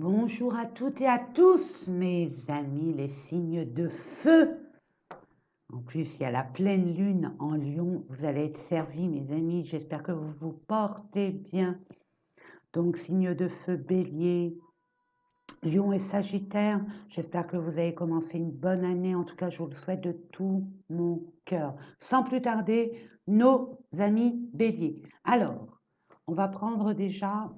Bonjour à toutes et à tous, mes amis, les signes de feu. En plus, il y a la pleine lune en Lion. Vous allez être servis, mes amis. J'espère que vous vous portez bien. Donc, signe de feu, Bélier, Lion et Sagittaire. J'espère que vous avez commencé une bonne année. En tout cas, je vous le souhaite de tout mon cœur. Sans plus tarder, nos amis Bélier. Alors, on va prendre déjà,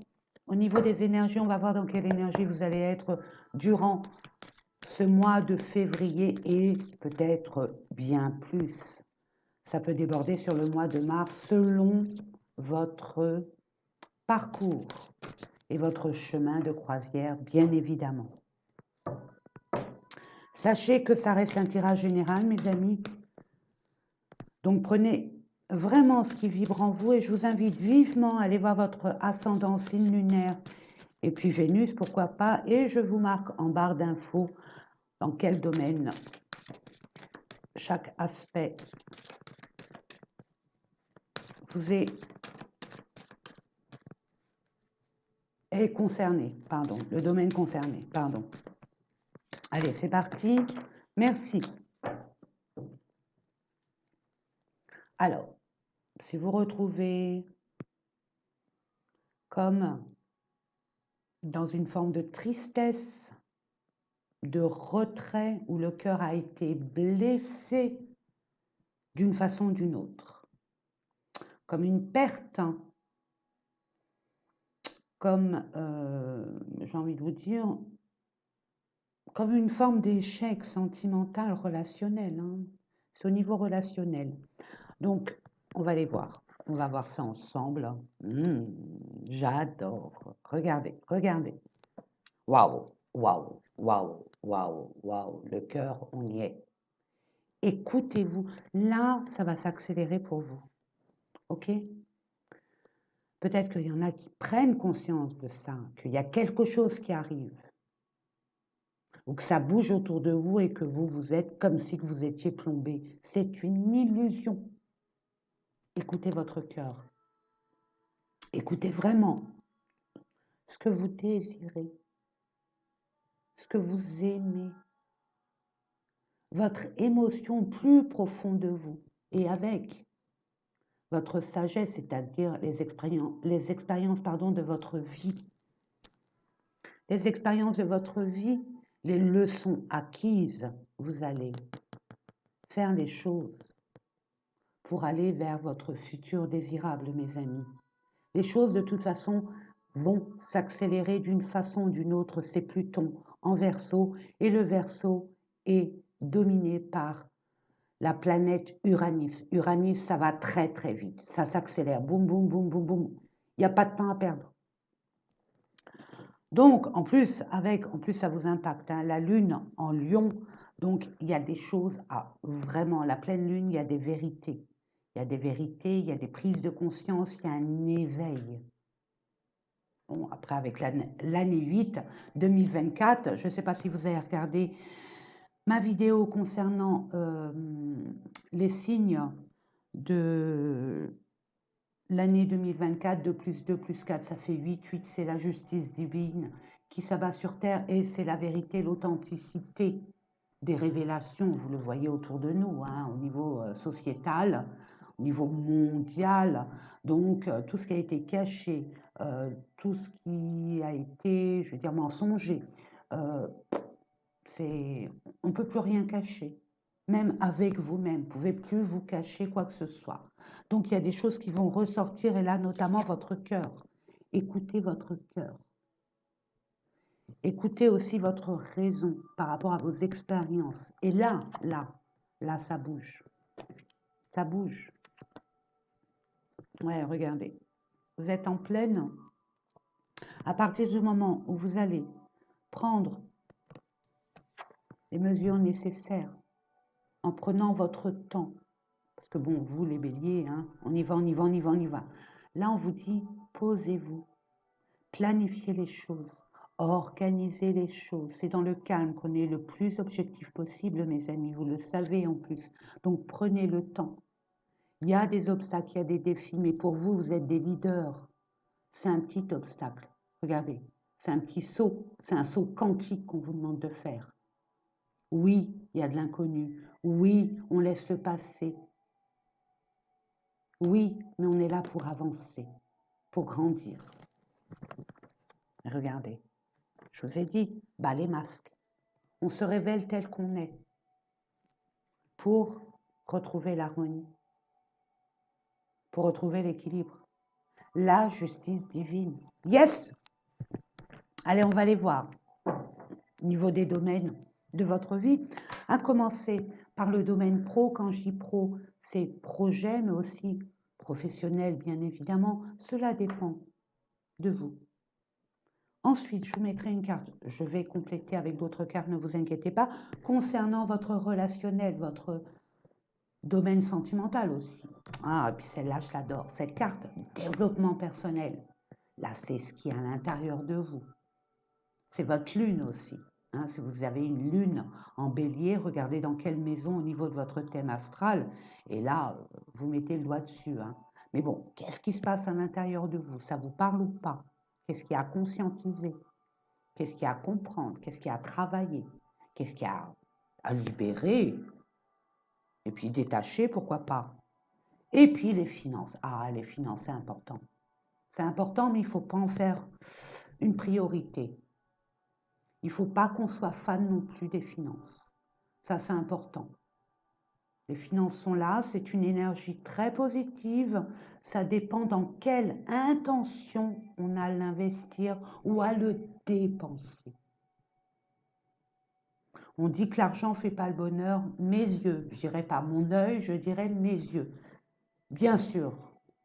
au niveau des énergies, on va voir dans quelle énergie vous allez être durant ce mois de février et peut-être bien plus. Ça peut déborder sur le mois de mars selon votre parcours et votre chemin de croisière, bien évidemment. Sachez que ça reste un tirage général, mes amis. Donc prenez vraiment ce qui vibre en vous et je vous invite vivement à aller voir votre ascendant signe lunaire et puis Vénus, pourquoi pas, et je vous marque en barre d'infos dans quel domaine chaque aspect vous est concerné, pardon, le domaine concerné, pardon. Allez, c'est parti. Merci. Alors, si vous retrouvez comme dans une forme de tristesse, de retrait, où le cœur a été blessé d'une façon ou d'une autre, comme une perte, comme, j'ai envie de vous dire, comme une forme d'échec sentimental, relationnel. Hein. C'est au niveau relationnel. Donc, on va les voir. On va voir ça ensemble. J'adore. Regardez, regardez. Waouh, waouh, waouh, waouh, waouh. Le cœur, on y est. Écoutez-vous. Là, ça va s'accélérer pour vous. OK? Peut-être qu'il y en a qui prennent conscience de ça, qu'il y a quelque chose qui arrive, ou que ça bouge autour de vous et que vous, vous êtes comme si vous étiez plombé. C'est une illusion. Écoutez votre cœur. Écoutez vraiment ce que vous désirez, ce que vous aimez, votre émotion plus profonde de vous, et avec votre sagesse, c'est-à-dire les expériences de votre vie. Les expériences de votre vie, les leçons acquises, vous allez faire les choses pour aller vers votre futur désirable, mes amis. Les choses, de toute façon, vont s'accélérer d'une façon ou d'une autre. C'est Pluton en Verseau, et le Verseau est dominé par la planète Uranus. Uranus, ça va très très vite, ça s'accélère, boum, boum, boum, boum, boum. Il n'y a pas de temps à perdre. Donc, en plus, ça vous impacte, hein, la Lune en Lion, donc il y a des choses à vraiment, la pleine Lune, il y a des vérités. Il y a des vérités, il y a des prises de conscience, il y a un éveil. Bon, après, avec l'année 8, 2024, je ne sais pas si vous avez regardé ma vidéo concernant les signes de l'année 2024, 2 plus 2 plus 4, ça fait 8. 8, c'est la justice divine qui s'abat sur terre et c'est la vérité, l'authenticité des révélations. Vous le voyez autour de nous, hein, au niveau sociétal, au niveau mondial. Donc, tout ce qui a été caché, tout ce qui a été, je veux dire, mensonger, euh, on ne peut plus rien cacher. Même avec vous-même, vous ne pouvez plus vous cacher quoi que ce soit. Donc, il y a des choses qui vont ressortir, et là, notamment votre cœur. Écoutez votre cœur. Écoutez aussi votre raison par rapport à vos expériences. Et là, ça bouge. Ça bouge. Ouais, regardez. Vous êtes en pleine. À partir du moment où vous allez prendre les mesures nécessaires, en prenant votre temps, parce que bon, vous les béliers, hein, on y va, on y va, on y va, on y va. Là, on vous dit, posez-vous, planifiez les choses, organisez les choses. C'est dans le calme qu'on est le plus objectif possible, mes amis, vous le savez en plus. Donc, prenez le temps. Il y a des obstacles, il y a des défis, mais pour vous, vous êtes des leaders. C'est un petit obstacle. Regardez, C'est un petit saut, c'est un saut quantique qu'on vous demande de faire. Oui, il y a de l'inconnu. Oui, on laisse le passé. Oui, mais on est là pour avancer, pour grandir. Regardez, je vous ai dit, bas les masques. On se révèle tel qu'on est pour retrouver l'harmonie, pour retrouver l'équilibre, la justice divine. Yes! Allez, on va les voir. Au niveau des domaines de votre vie, à commencer par le domaine pro. Quand je dis pro, c'est projet, mais aussi professionnel, bien évidemment. Cela dépend de vous. Ensuite, je vous mettrai une carte. Je vais compléter avec d'autres cartes, ne vous inquiétez pas. Concernant votre relationnel, votre domaine sentimental aussi. Ah, et puis celle-là, je l'adore. Cette carte, développement personnel. Là, c'est ce qui est à l'intérieur de vous. C'est votre lune aussi. Hein, si vous avez une lune en bélier, regardez dans quelle maison au niveau de votre thème astral. Et là, vous mettez le doigt dessus. Hein. Mais bon, qu'est-ce qui se passe à l'intérieur de vous? Ça vous parle ou pas? Qu'est-ce qu'il y a à conscientiser? Qu'est-ce qu'il y a à comprendre? Qu'est-ce qu'il y a à travailler? Qu'est-ce qu'il y a à libérer? Et puis détacher, pourquoi pas? Et puis les finances. Ah, les finances, c'est important. C'est important, mais il ne faut pas en faire une priorité. Il ne faut pas qu'on soit fan non plus des finances. Ça, c'est important. Les finances sont là, c'est une énergie très positive. Ça dépend dans quelle intention on a à l'investir ou à le dépenser. On dit que l'argent ne fait pas le bonheur. Mes yeux, je dirais pas mon œil, je dirais mes yeux. Bien sûr,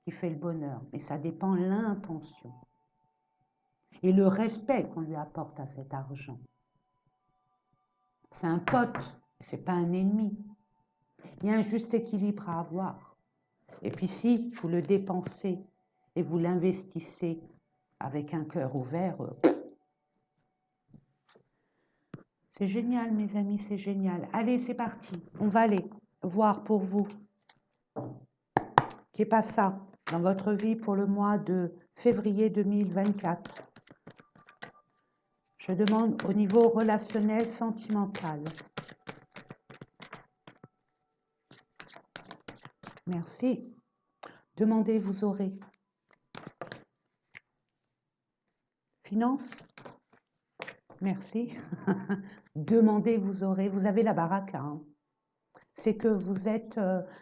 il fait le bonheur, mais ça dépend de l'intention et le respect qu'on lui apporte à cet argent. C'est un pote, c'est pas un ennemi. Il y a un juste équilibre à avoir. Et puis si vous le dépensez et vous l'investissez avec un cœur ouvert, c'est génial mes amis, c'est génial. Allez, c'est parti. On va aller voir pour vous qui est pas ça dans votre vie pour le mois de février 2024. Je demande au niveau relationnel, sentimental. Merci. Demandez, vous aurez. Finance. Merci. Demandez, vous aurez. Vous avez la baraka. Hein. C'est que vous êtes,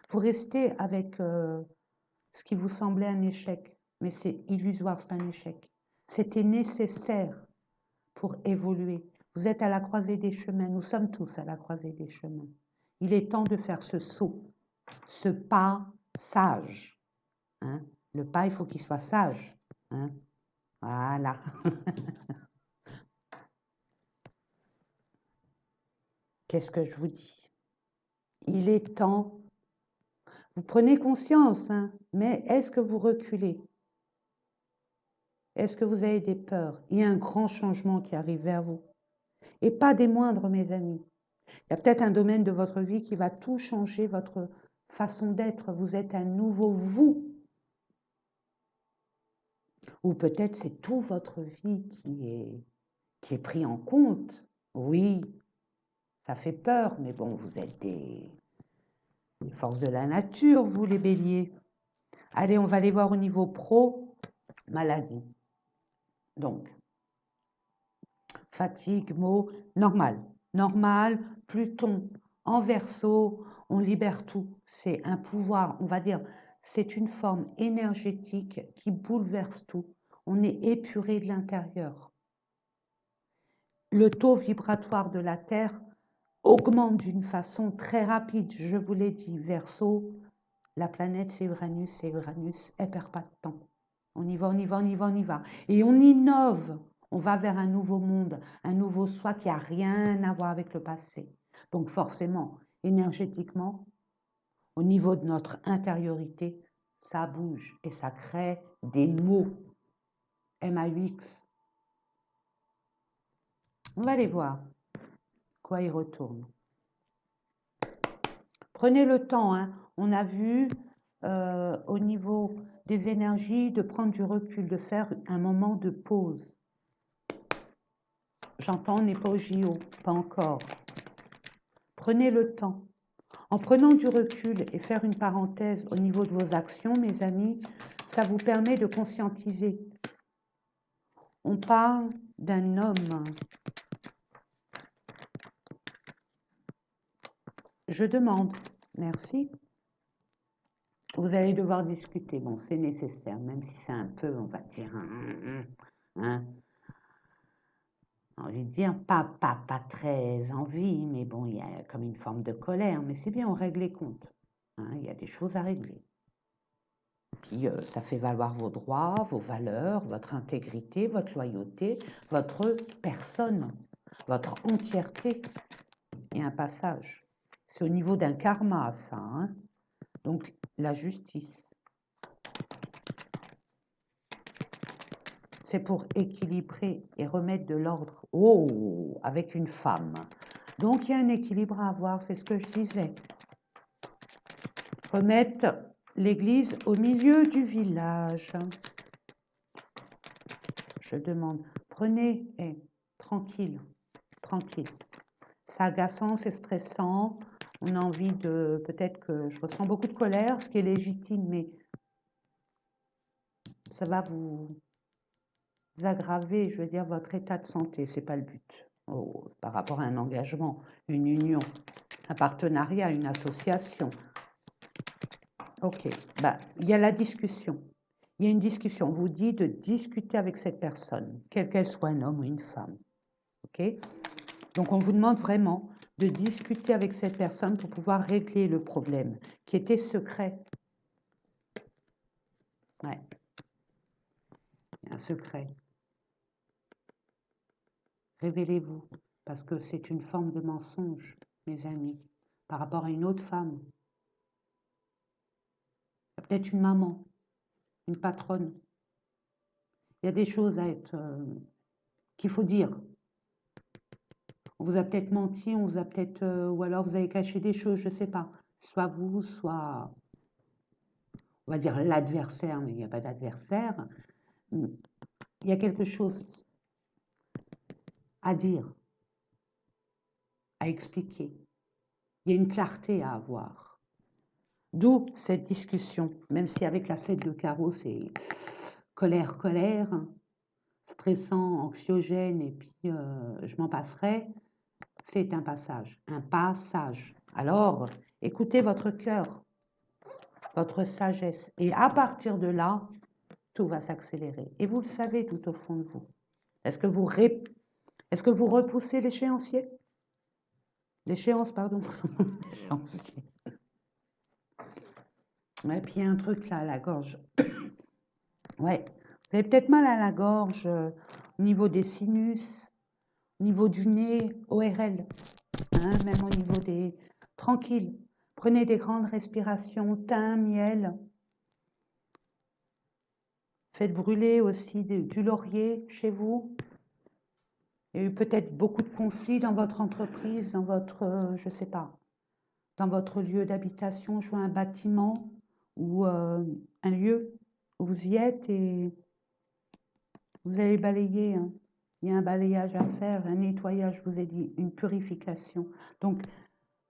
vous restez avec ce qui vous semblait un échec, mais c'est illusoire, c'est pas un échec. C'était nécessaire pour évoluer. Vous êtes à la croisée des chemins. Nous sommes tous à la croisée des chemins. Il est temps de faire ce saut, ce pas sage. Hein. Le pas, il faut qu'il soit sage. Hein. Voilà. Qu'est-ce que je vous dis? Il est temps. Vous prenez conscience, hein, mais est-ce que vous reculez? Est-ce que vous avez des peurs? Il y a un grand changement qui arrive vers vous. Et pas des moindres, mes amis. Il y a peut-être un domaine de votre vie qui va tout changer, votre façon d'être. Vous êtes un nouveau vous. Ou peut-être c'est tout votre vie qui est pris en compte. Oui, ça fait peur, mais bon, vous êtes des forces de la nature, vous les béliers. Allez, on va aller voir au niveau pro, maladie. Donc, fatigue, maux, normal. Normal, Pluton en Verseau, on libère tout. C'est un pouvoir, on va dire, c'est une forme énergétique qui bouleverse tout. On est épuré de l'intérieur. Le taux vibratoire de la Terre augmente d'une façon très rapide. Je vous l'ai dit, Verseau, la planète c'est Uranus, elle perd pas de temps. On y va, on y va, on y va, on y va. Et on innove. On va vers un nouveau monde, un nouveau soi qui n'a rien à voir avec le passé. Donc forcément, énergétiquement, au niveau de notre intériorité, ça bouge et ça crée des mots. MAUX. On va aller voir quoi il retourne. Prenez le temps, hein. On a vu au niveau des énergies de prendre du recul, de faire un moment de pause. J'entends, on n'est pas au JO, pas encore. Prenez le temps. En prenant du recul et faire une parenthèse au niveau de vos actions, mes amis, ça vous permet de conscientiser. On parle d'un homme. Je demande, merci. Vous allez devoir discuter. Bon, c'est nécessaire, même si c'est un peu, on va dire, hein, envie de dire, pas très envie, mais bon, il y a comme une forme de colère. Mais c'est bien, on règle les comptes. Hein, il y a des choses à régler. Puis, ça fait valoir vos droits, vos valeurs, votre intégrité, votre loyauté, votre personne, votre entièreté. Il y a un passage. C'est au niveau d'un karma, ça. Hein. Donc, la justice. C'est pour équilibrer et remettre de l'ordre. Oh, avec une femme. Donc, il y a un équilibre à avoir, c'est ce que je disais. Remettre l'église au milieu du village. Je demande, prenez, tranquille, tranquille. C'est agaçant, c'est stressant. On a envie de, peut-être que je ressens beaucoup de colère, ce qui est légitime, mais ça va vous aggraver, je veux dire, votre état de santé. C'est pas le but. Oh, par rapport à un engagement, une union, un partenariat, une association. Ok, bah, il y a la discussion. Il y a une discussion. On vous dit de discuter avec cette personne, quelle qu'elle soit, un homme ou une femme. Ok? Donc, on vous demande vraiment de discuter avec cette personne pour pouvoir régler le problème qui était secret. Ouais. Il y a un secret. Révélez-vous, parce que c'est une forme de mensonge, mes amis, par rapport à une autre femme. Peut-être une maman, une patronne. Il y a des choses à être qu'il faut dire. On vous a peut-être menti, on vous a peut-être, ou alors vous avez caché des choses, je ne sais pas. Soit vous, soit, on va dire l'adversaire, mais il n'y a pas d'adversaire. Il y a quelque chose à dire, à expliquer. Il y a une clarté à avoir. D'où cette discussion, même si avec la 7 de carreau, c'est colère, colère, stressant, anxiogène, et puis je m'en passerai, c'est un passage, un passage. Alors, écoutez votre cœur, votre sagesse, et à partir de là, tout va s'accélérer. Et vous le savez tout au fond de vous. Est-ce que vous repoussez l'échéancier? L'échéance, pardon. L'échéancier. Ouais, puis il y a un truc là à la gorge. Ouais, vous avez peut-être mal à la gorge, au niveau des sinus, au niveau du nez, ORL, hein, même au niveau des... Tranquille, prenez des grandes respirations, thym, miel. Faites brûler aussi du laurier chez vous. Il y a eu peut-être beaucoup de conflits dans votre entreprise, dans votre, je ne sais pas, dans votre lieu d'habitation, soit un bâtiment ou un lieu où vous y êtes et vous allez balayer. Hein. Il y a un balayage à faire, un nettoyage, je vous ai dit, une purification. Donc,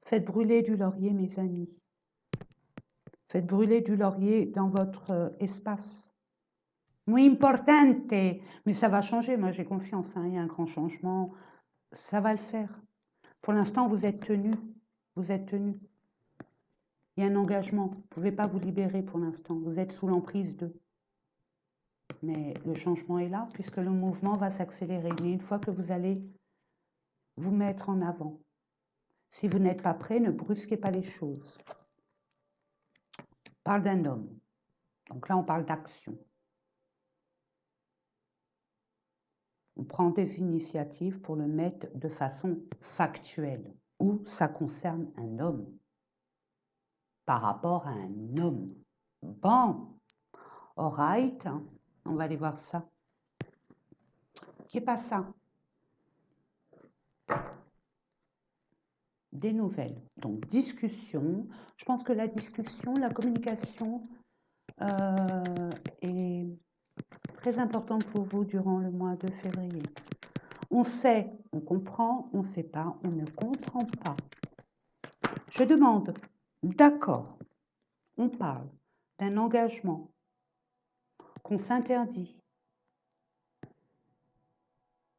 faites brûler du laurier, mes amis. Faites brûler du laurier dans votre espace. Muy importante, mais ça va changer, moi j'ai confiance, hein, il y a un grand changement, ça va le faire. Pour l'instant, vous êtes tenu, vous êtes tenu. Il y a un engagement, vous ne pouvez pas vous libérer pour l'instant, vous êtes sous l'emprise d'eux. Mais le changement est là, puisque le mouvement va s'accélérer. Mais une fois que vous allez vous mettre en avant, si vous n'êtes pas prêt, ne brusquez pas les choses. On parle d'un homme, donc là on parle d'action. On prend des initiatives pour le mettre de façon factuelle, où ça concerne un homme, par rapport à un homme. Bon, alright, on va aller voir ça. Qui est pas ça? Des nouvelles. Donc, discussion. Je pense que la discussion, la communication est très importante pour vous durant le mois de février. On sait, on comprend, on ne sait pas, on ne comprend pas. Je demande, d'accord, on parle d'un engagement qu'on s'interdit,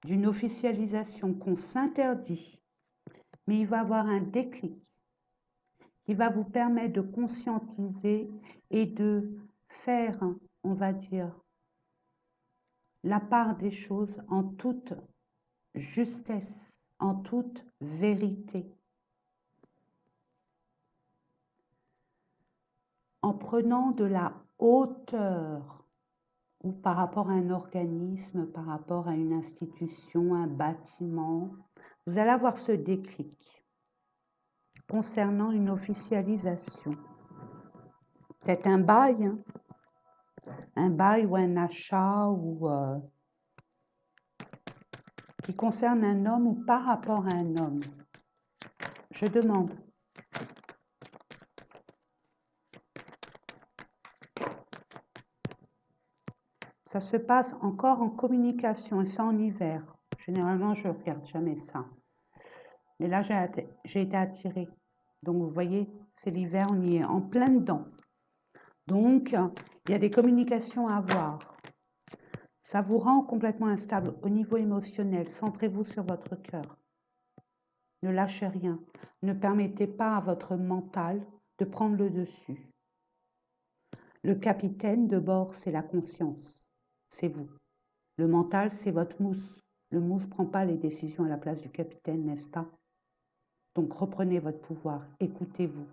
d'une officialisation qu'on s'interdit, mais il va y avoir un déclic qui va vous permettre de conscientiser et de faire, on va dire, la part des choses en toute justesse, en toute vérité, en prenant de la hauteur ou par rapport à un organisme, par rapport à une institution, un bâtiment. Vous allez avoir ce déclic concernant une officialisation. Peut-être un bail, hein, un bail ou un achat ou qui concerne un homme ou par rapport à un homme. Je demande. Ça se passe encore en communication et ça en hiver. Généralement, je ne regarde jamais ça. Mais là, j'ai été attirée. Donc, vous voyez, c'est l'hiver, on y est en plein dedans. Donc, il y a des communications à avoir. Ça vous rend complètement instable au niveau émotionnel. Centrez-vous sur votre cœur. Ne lâchez rien. Ne permettez pas à votre mental de prendre le dessus. Le capitaine de bord, c'est la conscience. C'est vous. Le mental, c'est votre mousse. Le mousse ne prend pas les décisions à la place du capitaine, n'est-ce pas? Donc reprenez votre pouvoir, écoutez-vous.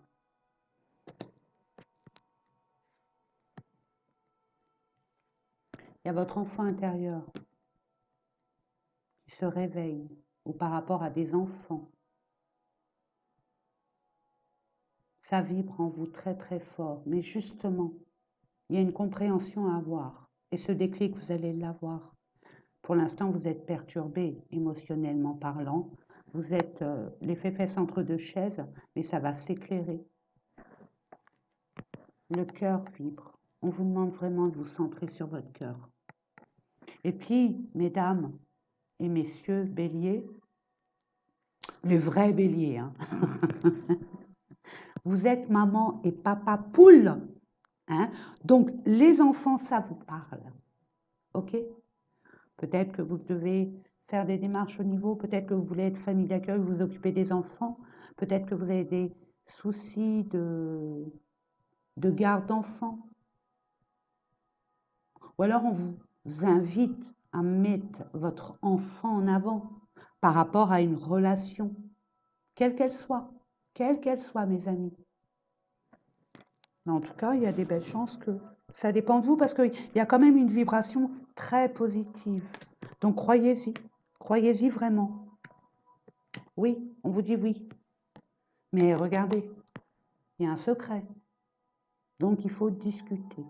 Il y a votre enfant intérieur qui se réveille, ou par rapport à des enfants. Ça vibre en vous très très fort, mais justement, il y a une compréhension à avoir. Et ce déclic, vous allez l'avoir. Pour l'instant, vous êtes perturbé émotionnellement parlant. Vous êtes les fesses entre deux chaises, mais ça va s'éclairer. Le cœur vibre. On vous demande vraiment de vous centrer sur votre cœur. Et puis, mesdames et messieurs béliers, le vrai bélier, hein. Vous êtes maman et papa poule. Hein? Donc, les enfants, ça vous parle. OK? Peut-être que vous devez faire des démarches au niveau, peut-être que vous voulez être famille d'accueil, vous occuper des enfants, peut-être que vous avez des soucis de garde d'enfants. Ou alors on vous invite à mettre votre enfant en avant par rapport à une relation, quelle qu'elle soit, mes amis. Mais en tout cas, il y a des belles chances que ça dépend de vous parce qu'il y a quand même une vibration très positive. Donc croyez-y vraiment. Oui, on vous dit oui. Mais regardez, il y a un secret. Donc il faut discuter.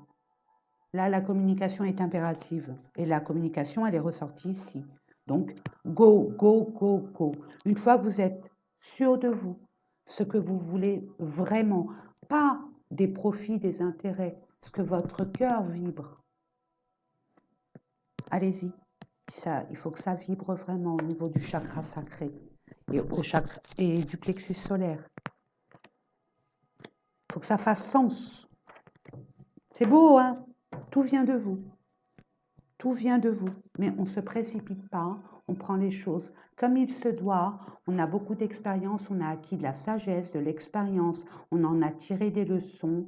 Là, la communication est impérative. Et la communication, elle est ressortie ici. Donc, go, go, go, go. Une fois que vous êtes sûr de vous, ce que vous voulez vraiment, pas des profits, des intérêts, ce que votre cœur vibre, allez-y. Il faut que ça vibre vraiment au niveau du chakra sacré et du plexus solaire. Il faut que ça fasse sens. C'est beau, hein? Tout vient de vous. Tout vient de vous, mais on ne se précipite pas, on prend les choses comme il se doit, on a beaucoup d'expérience, on a acquis de la sagesse, de l'expérience, on en a tiré des leçons,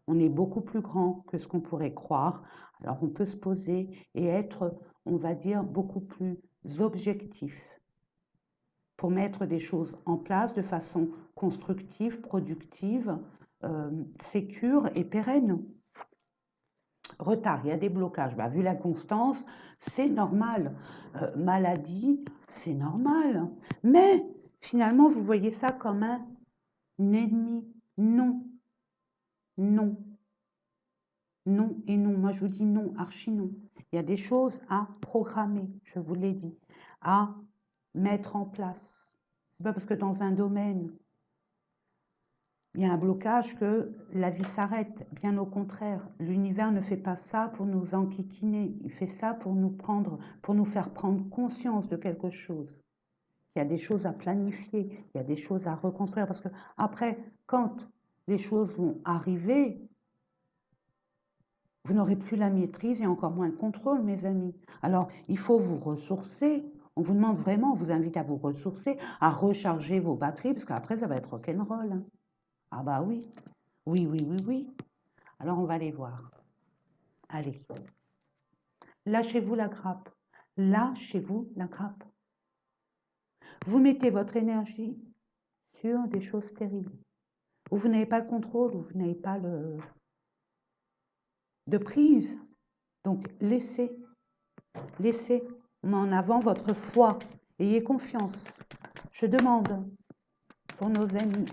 on est beaucoup plus grand que ce qu'on pourrait croire, alors on peut se poser et être, on va dire, beaucoup plus objectif pour mettre des choses en place de façon constructive, productive, sécure et pérenne. Retard, il y a des blocages. Bah, vu la constance, c'est normal. Maladie, c'est normal. Mais finalement, vous voyez ça comme un ennemi. Non, non, non et non. Moi, je vous dis non, archi non. Il y a des choses à programmer, je vous l'ai dit, à mettre en place. C'est pas parce que dans un domaine, Il y a un blocage que la vie s'arrête. Bien au contraire, l'univers ne fait pas ça pour nous enquiquiner. Il fait ça pour nous faire prendre conscience de quelque chose. Il y a des choses à planifier, il y a des choses à reconstruire. Parce que après, quand les choses vont arriver, vous n'aurez plus la maîtrise et encore moins le contrôle, mes amis. Alors, il faut vous ressourcer. On vous demande vraiment, on vous invite à vous ressourcer, à recharger vos batteries, parce qu'après, ça va être rock'n'roll. Hein. Ah bah oui, oui, oui, oui, oui. Alors, on va aller voir. Allez, lâchez-vous la grappe. Lâchez-vous la grappe. Vous mettez votre énergie sur des choses stériles, où vous n'avez pas le contrôle, où vous n'avez pas de prise. Donc, laissez en avant votre foi. Ayez confiance. Je demande pour nos amis.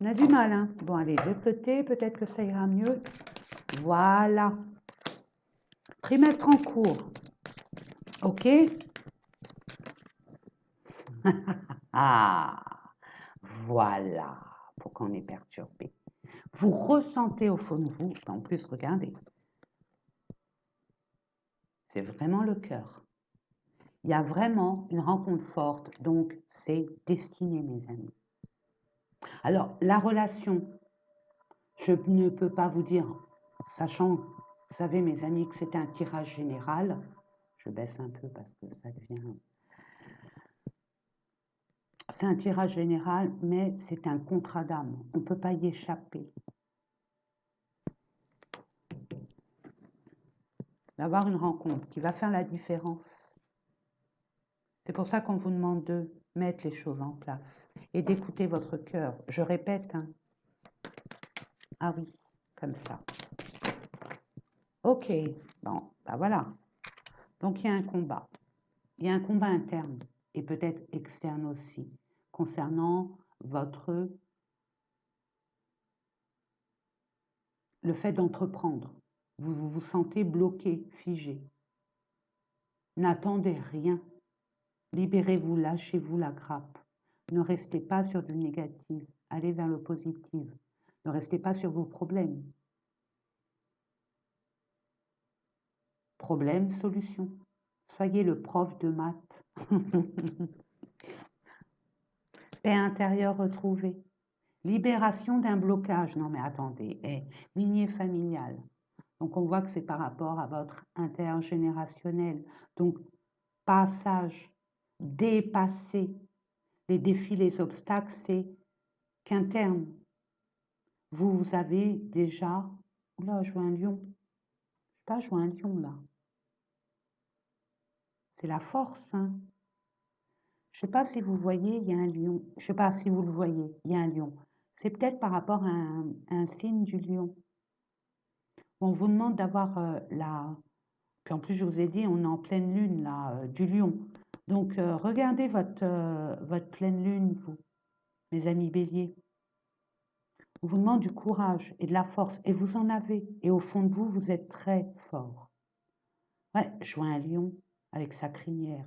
On a du mal, hein? Bon, allez, de l'autre côté, peut-être que ça ira mieux. Voilà. Trimestre en cours. OK? Ah, voilà pourquoi on est perturbé. Vous ressentez au fond de vous, en plus, regardez, c'est vraiment le cœur. Il y a vraiment une rencontre forte, donc c'est destiné, mes amis. Alors, la relation, je ne peux pas vous dire, sachant, vous savez, mes amis, que c'est un tirage général. Je baisse un peu parce que ça devient... C'est un tirage général, mais c'est un contrat d'âme. On ne peut pas y échapper. D'avoir une rencontre qui va faire la différence. C'est pour ça qu'on vous demande de mettre les choses en place et d'écouter votre cœur. Je répète, hein. Ah oui, comme ça. Ok, bon, ben voilà. Donc il y a un combat. Il y a un combat interne et peut-être externe aussi concernant le fait d'entreprendre. Vous vous sentez bloqué, figé. N'attendez rien. Libérez-vous, lâchez-vous la grappe. Ne restez pas sur du négatif. Allez vers le positif. Ne restez pas sur vos problèmes. Problème, solution. Soyez le prof de maths. Paix intérieure retrouvée. Libération d'un blocage. Non mais attendez, lignée familiale. Donc on voit que c'est par rapport à votre intergénérationnel. Donc passage, dépasser les défis, les obstacles, c'est qu'interne. Vous avez déjà... Oula, je vois un lion. Je sais pas, je vois un lion là. C'est la force, hein. Je sais pas si vous voyez, il y a un lion. Je sais pas si vous le voyez, il y a un lion. C'est peut-être par rapport à un signe du lion. On vous demande d'avoir la... Puis en plus, je vous ai dit, on est en pleine lune, là, du lion. Donc, regardez votre pleine lune, vous, mes amis béliers. On vous demande du courage et de la force, et vous en avez. Et au fond de vous, vous êtes très fort. Ouais, je vois un lion avec sa crinière.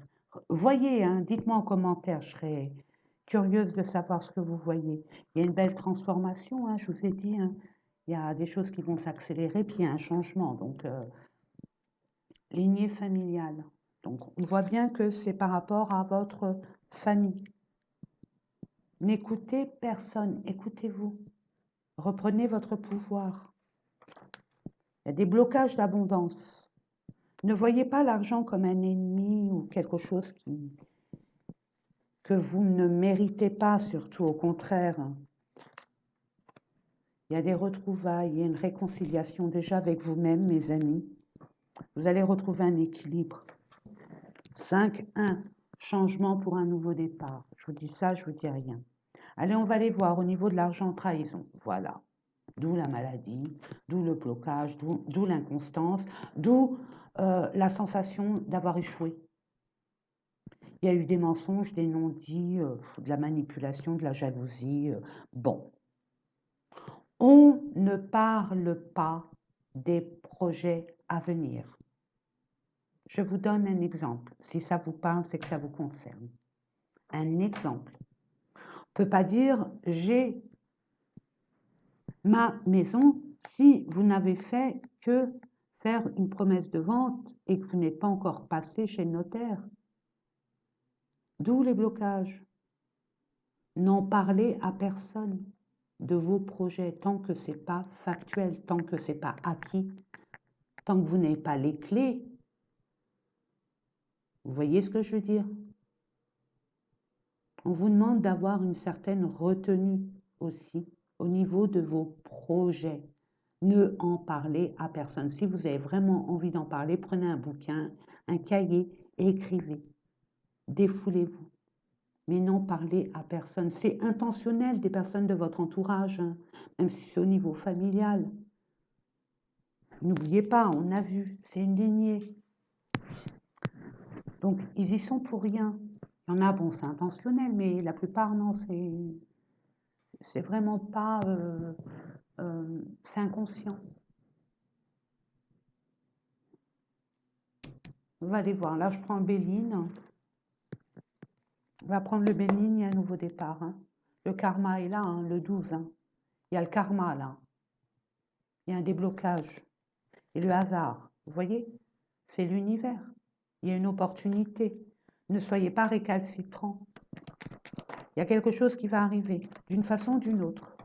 Voyez, hein, dites-moi en commentaire, je serais curieuse de savoir ce que vous voyez. Il y a une belle transformation, hein, je vous ai dit, hein. Il y a des choses qui vont s'accélérer, puis il y a un changement. Donc, lignée familiale. Donc, on voit bien que c'est par rapport à votre famille. N'écoutez personne, écoutez-vous. Reprenez votre pouvoir. Il y a des blocages d'abondance. Ne voyez pas l'argent comme un ennemi ou quelque chose que vous ne méritez pas, surtout au contraire. Il y a des retrouvailles, il y a une réconciliation déjà avec vous-même, mes amis. Vous allez retrouver un équilibre. 5-1, changement pour un nouveau départ. Je vous dis ça, je vous dis rien. Allez, on va aller voir au niveau de l'argent, trahison. Voilà. D'où la maladie, d'où le blocage, d'où l'inconstance, d'où la sensation d'avoir échoué. Il y a eu des mensonges, des non-dits, de la manipulation, de la jalousie. Bon. On ne parle pas des projets à venir. Je vous donne un exemple. Si ça vous parle, c'est que ça vous concerne. Un exemple. On ne peut pas dire j'ai ma maison si vous n'avez fait que faire une promesse de vente et que vous n'êtes pas encore passé chez le notaire. D'où les blocages. N'en parlez à personne de vos projets tant que ce n'est pas factuel, tant que ce n'est pas acquis, tant que vous n'avez pas les clés. Vous voyez ce que je veux dire? On vous demande d'avoir une certaine retenue aussi au niveau de vos projets. Ne en parlez à personne. Si vous avez vraiment envie d'en parler, prenez un bouquin, un cahier et écrivez. Défoulez-vous. Mais n'en parlez à personne. C'est intentionnel des personnes de votre entourage, hein, même si c'est au niveau familial. N'oubliez pas, on a vu, c'est une lignée. Donc, ils y sont pour rien. Il y en a, bon, c'est intentionnel, mais la plupart, non, c'est vraiment pas... c'est inconscient. On va aller voir. Là, je prends le Béline. On va prendre le Béline, il y a un nouveau départ. Hein. Le karma est là, hein, le 12. Hein. Il y a le karma, là. Il y a un déblocage. Et le hasard, vous voyez, c'est l'univers. Il y a une opportunité. Ne soyez pas récalcitrants. Il y a quelque chose qui va arriver, d'une façon ou d'une autre.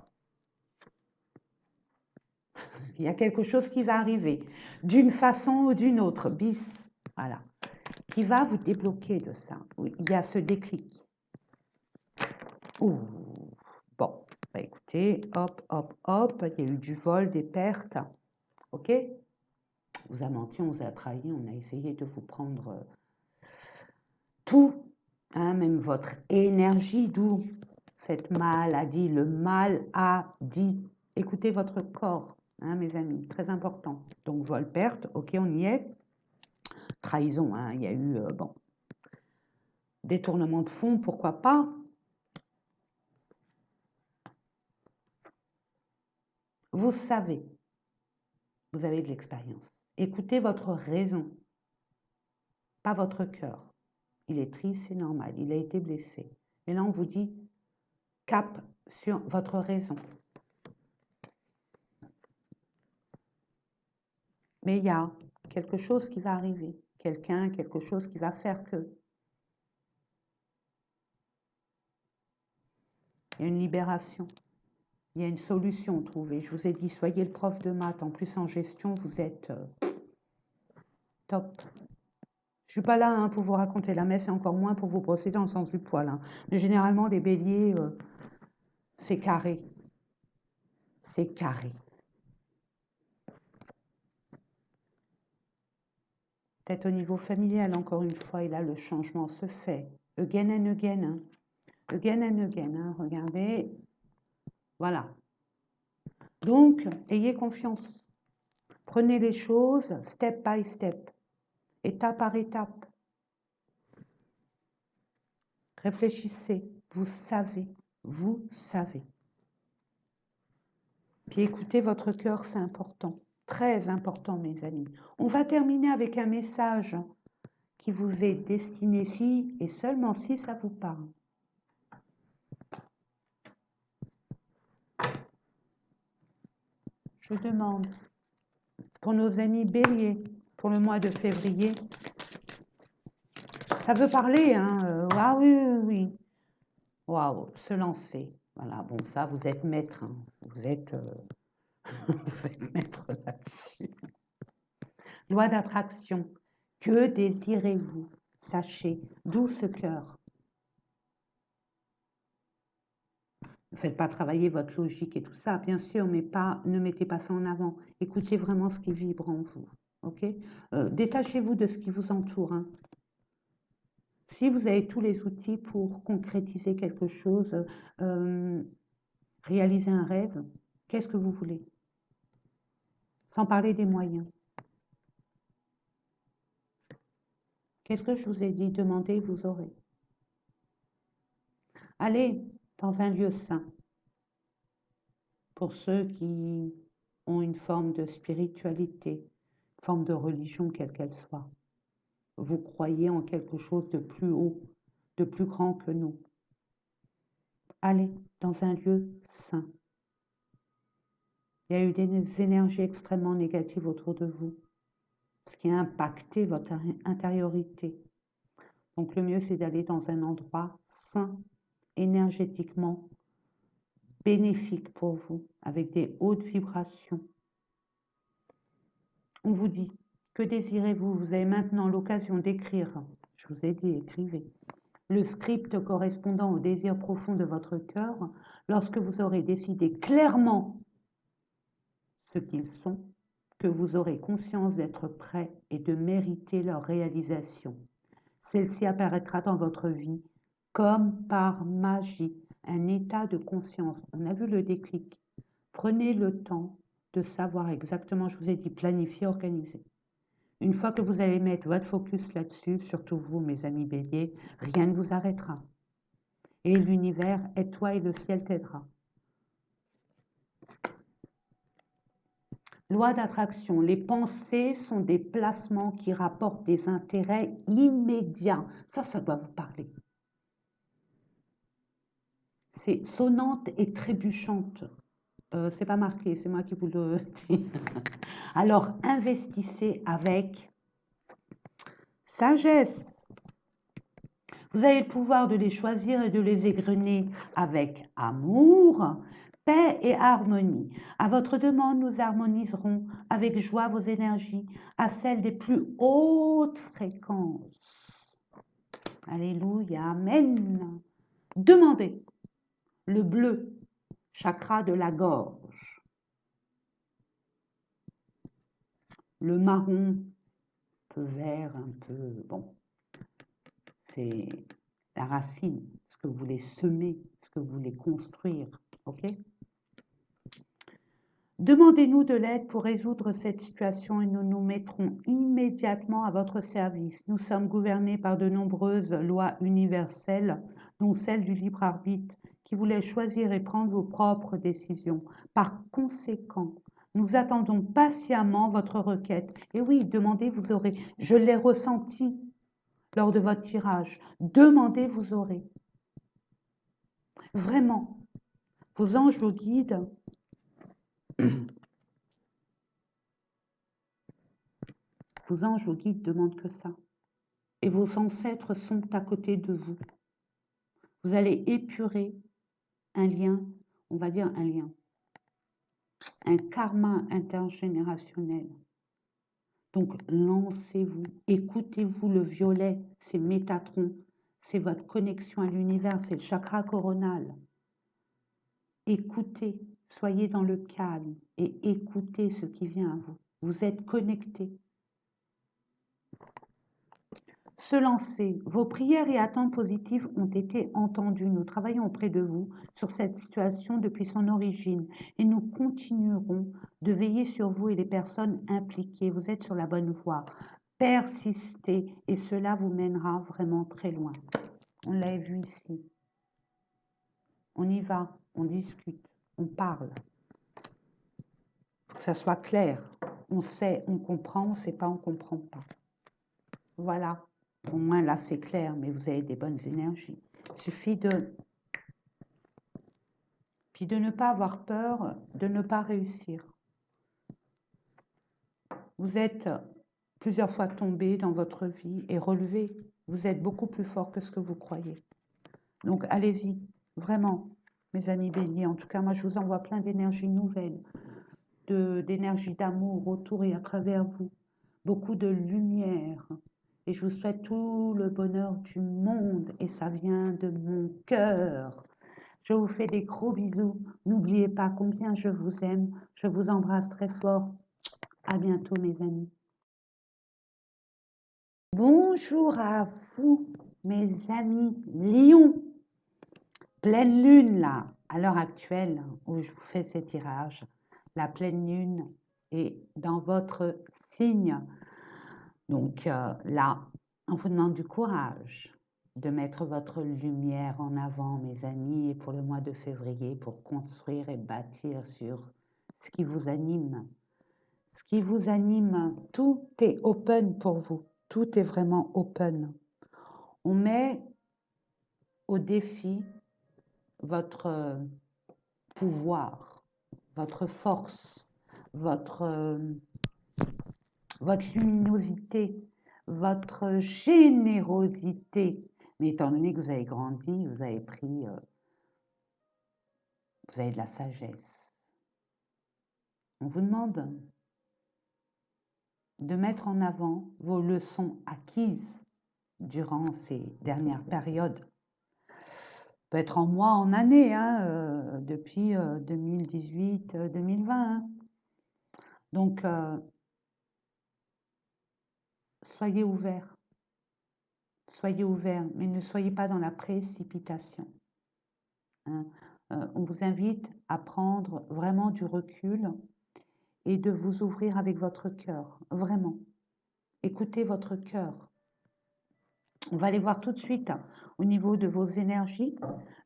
Il y a quelque chose qui va arriver, d'une façon ou d'une autre, bis, voilà, qui va vous débloquer de ça. Oui, il y a ce déclic. Ouh, bon, bah écoutez, hop, hop, hop, il y a eu du vol, des pertes, ok? On vous a menti, on vous a trahi, on a essayé de vous prendre tout, hein, même votre énergie, d'où cette maladie, le mal a dit. Écoutez votre corps, hein, mes amis, très important. Donc vol, perte, ok, on y est. Trahison, hein, il y a eu, bon, détournement de fonds, pourquoi pas. Vous savez, vous avez de l'expérience. Écoutez votre raison, pas votre cœur. Il est triste, c'est normal, il a été blessé. Et là, on vous dit, cap sur votre raison. Mais il y a quelque chose qui va arriver, quelqu'un, quelque chose qui va faire que. Il y a une libération, il y a une solution trouvée. Je vous ai dit, soyez le prof de maths, en plus en gestion, vous êtes top. Je ne suis pas là hein, pour vous raconter la messe et encore moins pour vous brosser dans le sens du poil. Hein. Mais généralement, les béliers, c'est carré. C'est carré. Peut-être au niveau familial, encore une fois, et là, le changement se fait. Again and again. Hein. Again and again. Hein. Regardez. Voilà. Donc, ayez confiance. Prenez les choses step by step, étape par étape. Réfléchissez. Vous savez. Vous savez. Puis écoutez votre cœur, c'est important. Très important, mes amis. On va terminer avec un message qui vous est destiné si et seulement si ça vous parle. Je demande pour nos amis béliers, pour le mois de février, ça veut parler, hein? Ah oui, oui, oui. Waouh, se lancer. Voilà, bon, ça, vous êtes maître, hein. Vous êtes maître là-dessus. Loi d'attraction. Que désirez-vous? Sachez, d'où ce cœur. Ne faites pas travailler votre logique et tout ça, bien sûr, mais pas, ne mettez pas ça en avant. Écoutez vraiment ce qui vibre en vous. Ok? Détachez-vous de ce qui vous entoure. Hein. Si vous avez tous les outils pour concrétiser quelque chose, réaliser un rêve, qu'est-ce que vous voulez? Sans parler des moyens. Qu'est-ce que je vous ai dit? Demandez, vous aurez. Allez dans un lieu saint. Pour ceux qui ont une forme de spiritualité, une forme de religion, quelle qu'elle soit. vous croyez en quelque chose de plus haut, de plus grand que nous. Allez dans un lieu sain. Il y a eu des énergies extrêmement négatives autour de vous, ce qui a impacté votre intériorité. Donc le mieux, c'est d'aller dans un endroit sain, énergétiquement bénéfique pour vous, avec des hautes vibrations. On vous dit, que désirez-vous? Vous avez maintenant l'occasion d'écrire, je vous ai dit, écrivez, le script correspondant au désir profond de votre cœur lorsque vous aurez décidé clairement ce qu'ils sont, que vous aurez conscience d'être prêt et de mériter leur réalisation. Celle-ci apparaîtra dans votre vie comme par magie, un état de conscience. On a vu le déclic. Prenez le temps de savoir exactement, je vous ai dit, planifier, organiser. Une fois que vous allez mettre votre focus là-dessus, surtout vous, mes amis béliers, rien ne vous arrêtera. Et l'univers, et toi et le ciel t'aidera. Loi d'attraction, les pensées sont des placements qui rapportent des intérêts immédiats. Ça doit vous parler. C'est sonnante et trébuchante. C'est pas marqué, c'est moi qui vous le dis. Alors, investissez avec sagesse. Vous avez le pouvoir de les choisir et de les égrener avec amour, paix et harmonie. À votre demande, nous harmoniserons avec joie vos énergies à celles des plus hautes fréquences. Alléluia, amen. Demandez le bleu, chakra de la gorge. Le marron, un peu vert, un peu, bon, c'est la racine, ce que vous voulez semer, ce que vous voulez construire, ok? Demandez-nous de l'aide pour résoudre cette situation et nous nous mettrons immédiatement à votre service. Nous sommes gouvernés par de nombreuses lois universelles, dont celle du libre arbitre, qui vous laisse choisir et prendre vos propres décisions. Par conséquent, nous attendons patiemment votre requête. Et oui, demandez, vous aurez. Je l'ai ressenti lors de votre tirage. Demandez, vous aurez. Vraiment, vos anges vous guident. Vos anges vous guident, demandent que ça. Et vos ancêtres sont à côté de vous. Vous allez épurer un lien, on va dire un lien, un karma intergénérationnel. Donc, lancez-vous, écoutez-vous le violet, c'est Métatron, c'est votre connexion à l'univers, c'est le chakra coronal. Écoutez, soyez dans le calme et écoutez ce qui vient à vous. Vous êtes connectés. Se lancer. Vos prières et attentes positives ont été entendues. Nous travaillons auprès de vous sur cette situation depuis son origine et nous continuerons de veiller sur vous et les personnes impliquées. Vous êtes sur la bonne voie. Persistez et cela vous mènera vraiment très loin. On l'a vu ici. On y va, on discute, on parle. Que ça soit clair. On sait, on comprend, on ne sait pas, on ne comprend pas. Voilà. Au moins là c'est clair, mais vous avez des bonnes énergies. Il suffit de... Puis de ne pas avoir peur, de ne pas réussir. Vous êtes plusieurs fois tombé dans votre vie et relevé. Vous êtes beaucoup plus fort que ce que vous croyez. Donc allez-y, vraiment, mes amis béliers. En tout cas, moi je vous envoie plein d'énergie nouvelle, d'énergie d'amour autour et à travers vous. Beaucoup de lumière. Et je vous souhaite tout le bonheur du monde et ça vient de mon cœur. Je vous fais des gros bisous. N'oubliez pas combien je vous aime. Je vous embrasse très fort. À bientôt, mes amis. Bonjour à vous, mes amis Lions. Pleine lune, là, à l'heure actuelle où je vous fais ces tirages. La pleine lune est dans votre signe. Donc là, on vous demande du courage de mettre votre lumière en avant, mes amis, et pour le mois de février, pour construire et bâtir sur ce qui vous anime. Ce qui vous anime, tout est open pour vous. Tout est vraiment open. On met au défi votre pouvoir, votre force, votre, votre luminosité, votre générosité. Mais étant donné que vous avez grandi, vous avez pris, vous avez de la sagesse. On vous demande de mettre en avant vos leçons acquises durant ces dernières périodes. Peut être en mois, en années, hein, depuis 2018-2020. Hein. Donc, soyez ouverts. Soyez ouverts, mais ne soyez pas dans la précipitation. Hein. On vous invite à prendre vraiment du recul et de vous ouvrir avec votre cœur, vraiment. Écoutez votre cœur. On va aller voir tout de suite au niveau de vos énergies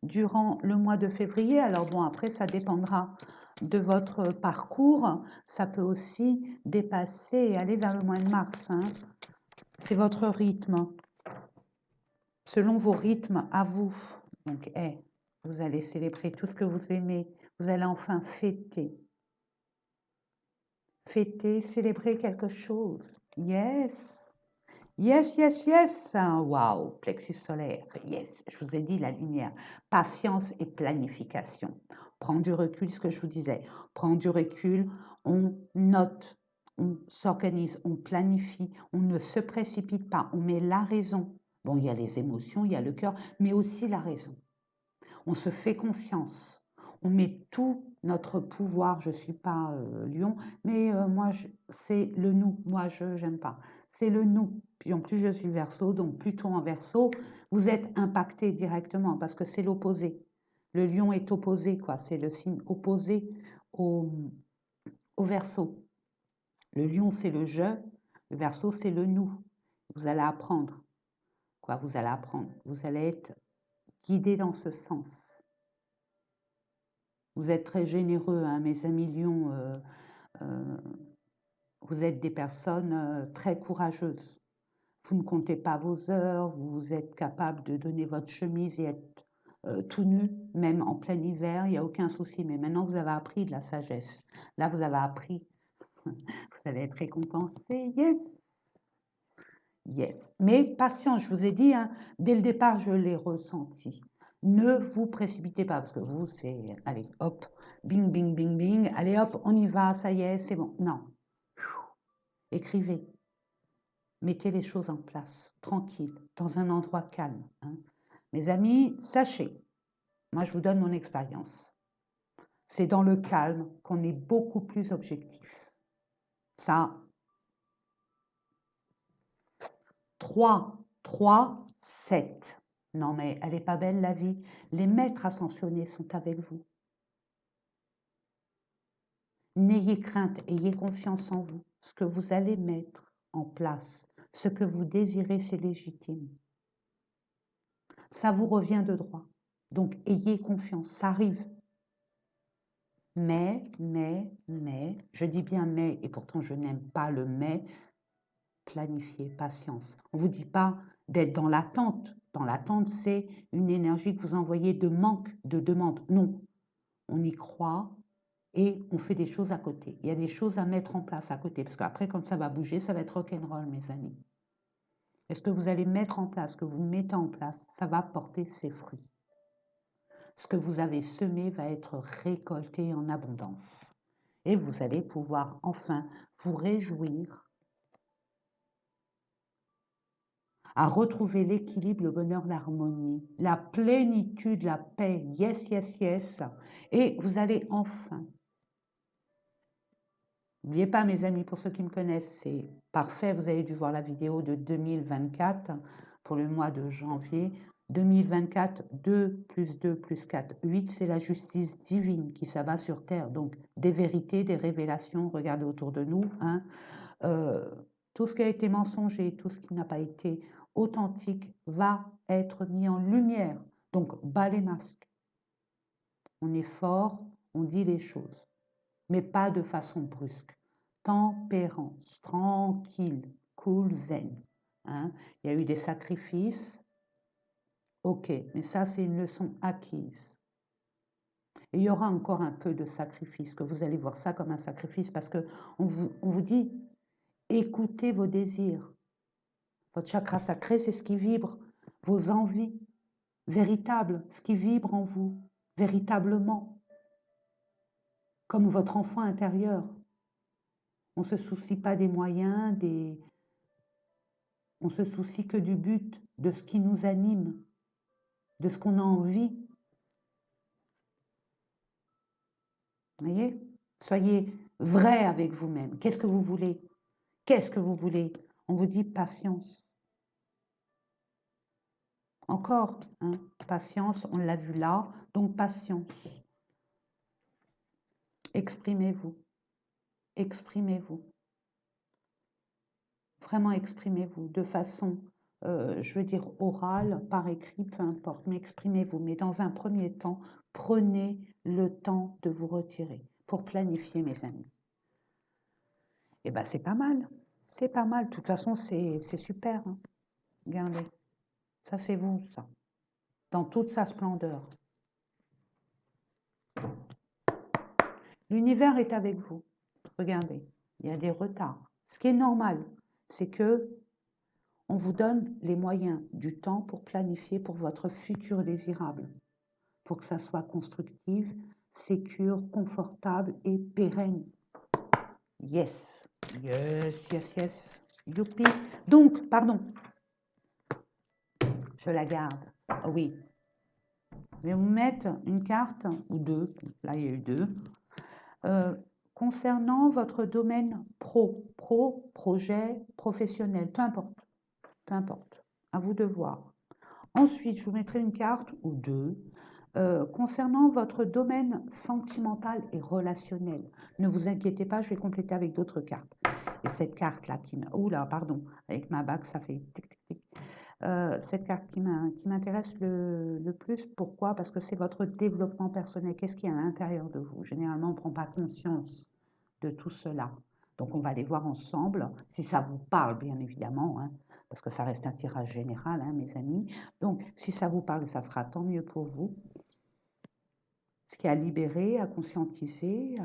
durant le mois de février. Alors bon, après, ça dépendra de votre parcours. Ça peut aussi dépasser et aller vers le mois de mars. Hein. C'est votre rythme. Selon vos rythmes à vous. Donc, vous allez célébrer tout ce que vous aimez. Vous allez enfin fêter. Fêter, célébrer quelque chose. Yes. Yes, yes, yes. Wow, plexus solaire. Yes, je vous ai dit la lumière. Patience et planification. Prends du recul, ce que je vous disais. Prends du recul, on note, on s'organise, on planifie, on ne se précipite pas, on met la raison. Bon, il y a les émotions, il y a le cœur, mais aussi la raison. On se fait confiance. On met tout notre pouvoir. Je ne suis pas lion, mais moi, c'est le nous. Moi, je n'aime pas. C'est le nous. Puis en plus, je suis verso, donc Pluton en verso, vous êtes impacté directement parce que c'est l'opposé. Le lion est opposé, quoi. C'est le signe opposé au, au verso. Le lion, c'est le je. Le verso, c'est le nous. Vous allez apprendre. Quoi, vous allez apprendre. Vous allez être guidé dans ce sens. Vous êtes très généreux, hein, mes amis lions. Vous êtes des personnes très courageuses. Vous ne comptez pas vos heures, vous êtes capable de donner votre chemise et être tout nu, même en plein hiver, il n'y a aucun souci. Mais maintenant, vous avez appris de la sagesse. Là, vous avez appris. Vous allez être récompensé. Yes. Yes. Mais patience, je vous ai dit, hein, dès le départ, je l'ai ressenti. Ne vous précipitez pas, parce que vous, c'est, allez, hop, bing, bing, bing, bing, allez, hop, on y va, ça y est, c'est bon. Non. Écrivez. Mettez les choses en place, tranquille, dans un endroit calme. Hein. Mes amis, sachez, moi je vous donne mon expérience. C'est dans le calme qu'on est beaucoup plus objectif. Ça, 3, 3, 7. Non mais elle n'est pas belle la vie. Les maîtres ascensionnés sont avec vous. N'ayez crainte, ayez confiance en vous. Ce que vous allez mettre en place, ce que vous désirez, c'est légitime. Ça vous revient de droit. Donc ayez confiance, ça arrive. Mais, je dis bien mais, et pourtant je n'aime pas le mais, planifiez, patience. On ne vous dit pas d'être dans l'attente. Dans l'attente, c'est une énergie que vous envoyez de manque, de demande. Non, on y croit et on fait des choses à côté. Il y a des choses à mettre en place à côté, parce qu'après, quand ça va bouger, ça va être rock'n'roll, mes amis. Et ce que vous allez mettre en place, ce que vous mettez en place, ça va porter ses fruits. Ce que vous avez semé va être récolté en abondance. Et vous allez pouvoir enfin vous réjouir à retrouver l'équilibre, le bonheur, l'harmonie, la plénitude, la paix. Yes, yes, yes. Et vous allez enfin. N'oubliez pas, mes amis, pour ceux qui me connaissent, c'est parfait. Vous avez dû voir la vidéo de 2024 pour le mois de janvier. 2024, 2 plus 2 plus 4, 8, c'est la justice divine qui s'abat sur terre. Donc, des vérités, des révélations, regardez autour de nous. Hein. Tout ce qui a été mensonger, tout ce qui n'a pas été authentique va être mis en lumière. Donc, bas les masques. On est fort, on dit les choses, mais pas de façon brusque. Tempérance, tranquille, cool, zen. hein. Il y a eu des sacrifices. Ok, mais ça, c'est une leçon acquise. Et il y aura encore un peu de sacrifice, que vous allez voir ça comme un sacrifice, parce que on vous dit, écoutez vos désirs. Votre chakra sacré, c'est ce qui vibre, vos envies véritables, ce qui vibre en vous, véritablement, comme votre enfant intérieur. On ne se soucie pas des moyens, on se soucie que du but, de ce qui nous anime, de ce qu'on a envie. Voyez? Soyez vrai avec vous-même. Qu'est-ce que vous voulez? Qu'est-ce que vous voulez? On vous dit patience. Encore, hein, patience, on l'a vu là, donc patience. Exprimez-vous. Exprimez-vous. Vraiment exprimez-vous de façon, je veux dire, orale, par écrit, peu importe, mais exprimez-vous. Mais dans un premier temps, prenez le temps de vous retirer pour planifier, mes amis. Eh bien, c'est pas mal. C'est pas mal. De toute façon, c'est super. Hein. Regardez. Ça, c'est vous, ça. Dans toute sa splendeur. L'univers est avec vous. Regardez. Il y a des retards. Ce qui est normal, c'est que on vous donne les moyens du temps pour planifier pour votre futur désirable, pour que ça soit constructif, sécure, confortable et pérenne. Yes, yes, yes, yes. Youpi. Donc, pardon, je la garde. Oui. Je vais vous mettre une carte, ou deux, là il y a eu deux, concernant votre domaine projet, professionnel, peu importe, à vous de voir. Ensuite, je vous mettrai une carte ou deux concernant votre domaine sentimental et relationnel. Ne vous inquiétez pas, je vais compléter avec d'autres cartes. Et cette carte-là qui m'a... Oula, pardon, avec ma bague, ça fait tic, tic, tic. Cette carte qui m'intéresse le plus, pourquoi? Parce que c'est votre développement personnel. Qu'est-ce qu'il y a à l'intérieur de vous? Généralement, on ne prend pas conscience de tout cela. Donc, on va les voir ensemble, si ça vous parle, bien évidemment, hein, parce que ça reste un tirage général, hein, mes amis. Donc, si ça vous parle, ça sera tant mieux pour vous. Ce qui est à libérer, à conscientiser,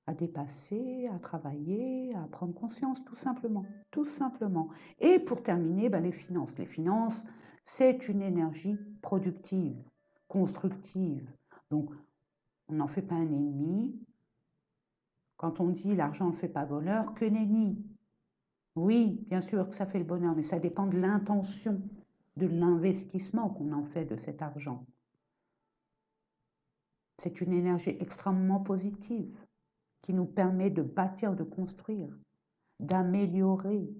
à dépasser, à travailler, à prendre conscience, tout simplement. Tout simplement. Et pour terminer, ben, les finances. Les finances, c'est une énergie productive, constructive. Donc, on n'en fait pas un ennemi. Quand on dit l'argent ne fait pas bonheur, que nenni. Oui, bien sûr que ça fait le bonheur, mais ça dépend de l'intention, de l'investissement qu'on en fait de cet argent. C'est une énergie extrêmement positive qui nous permet de bâtir, de construire, d'améliorer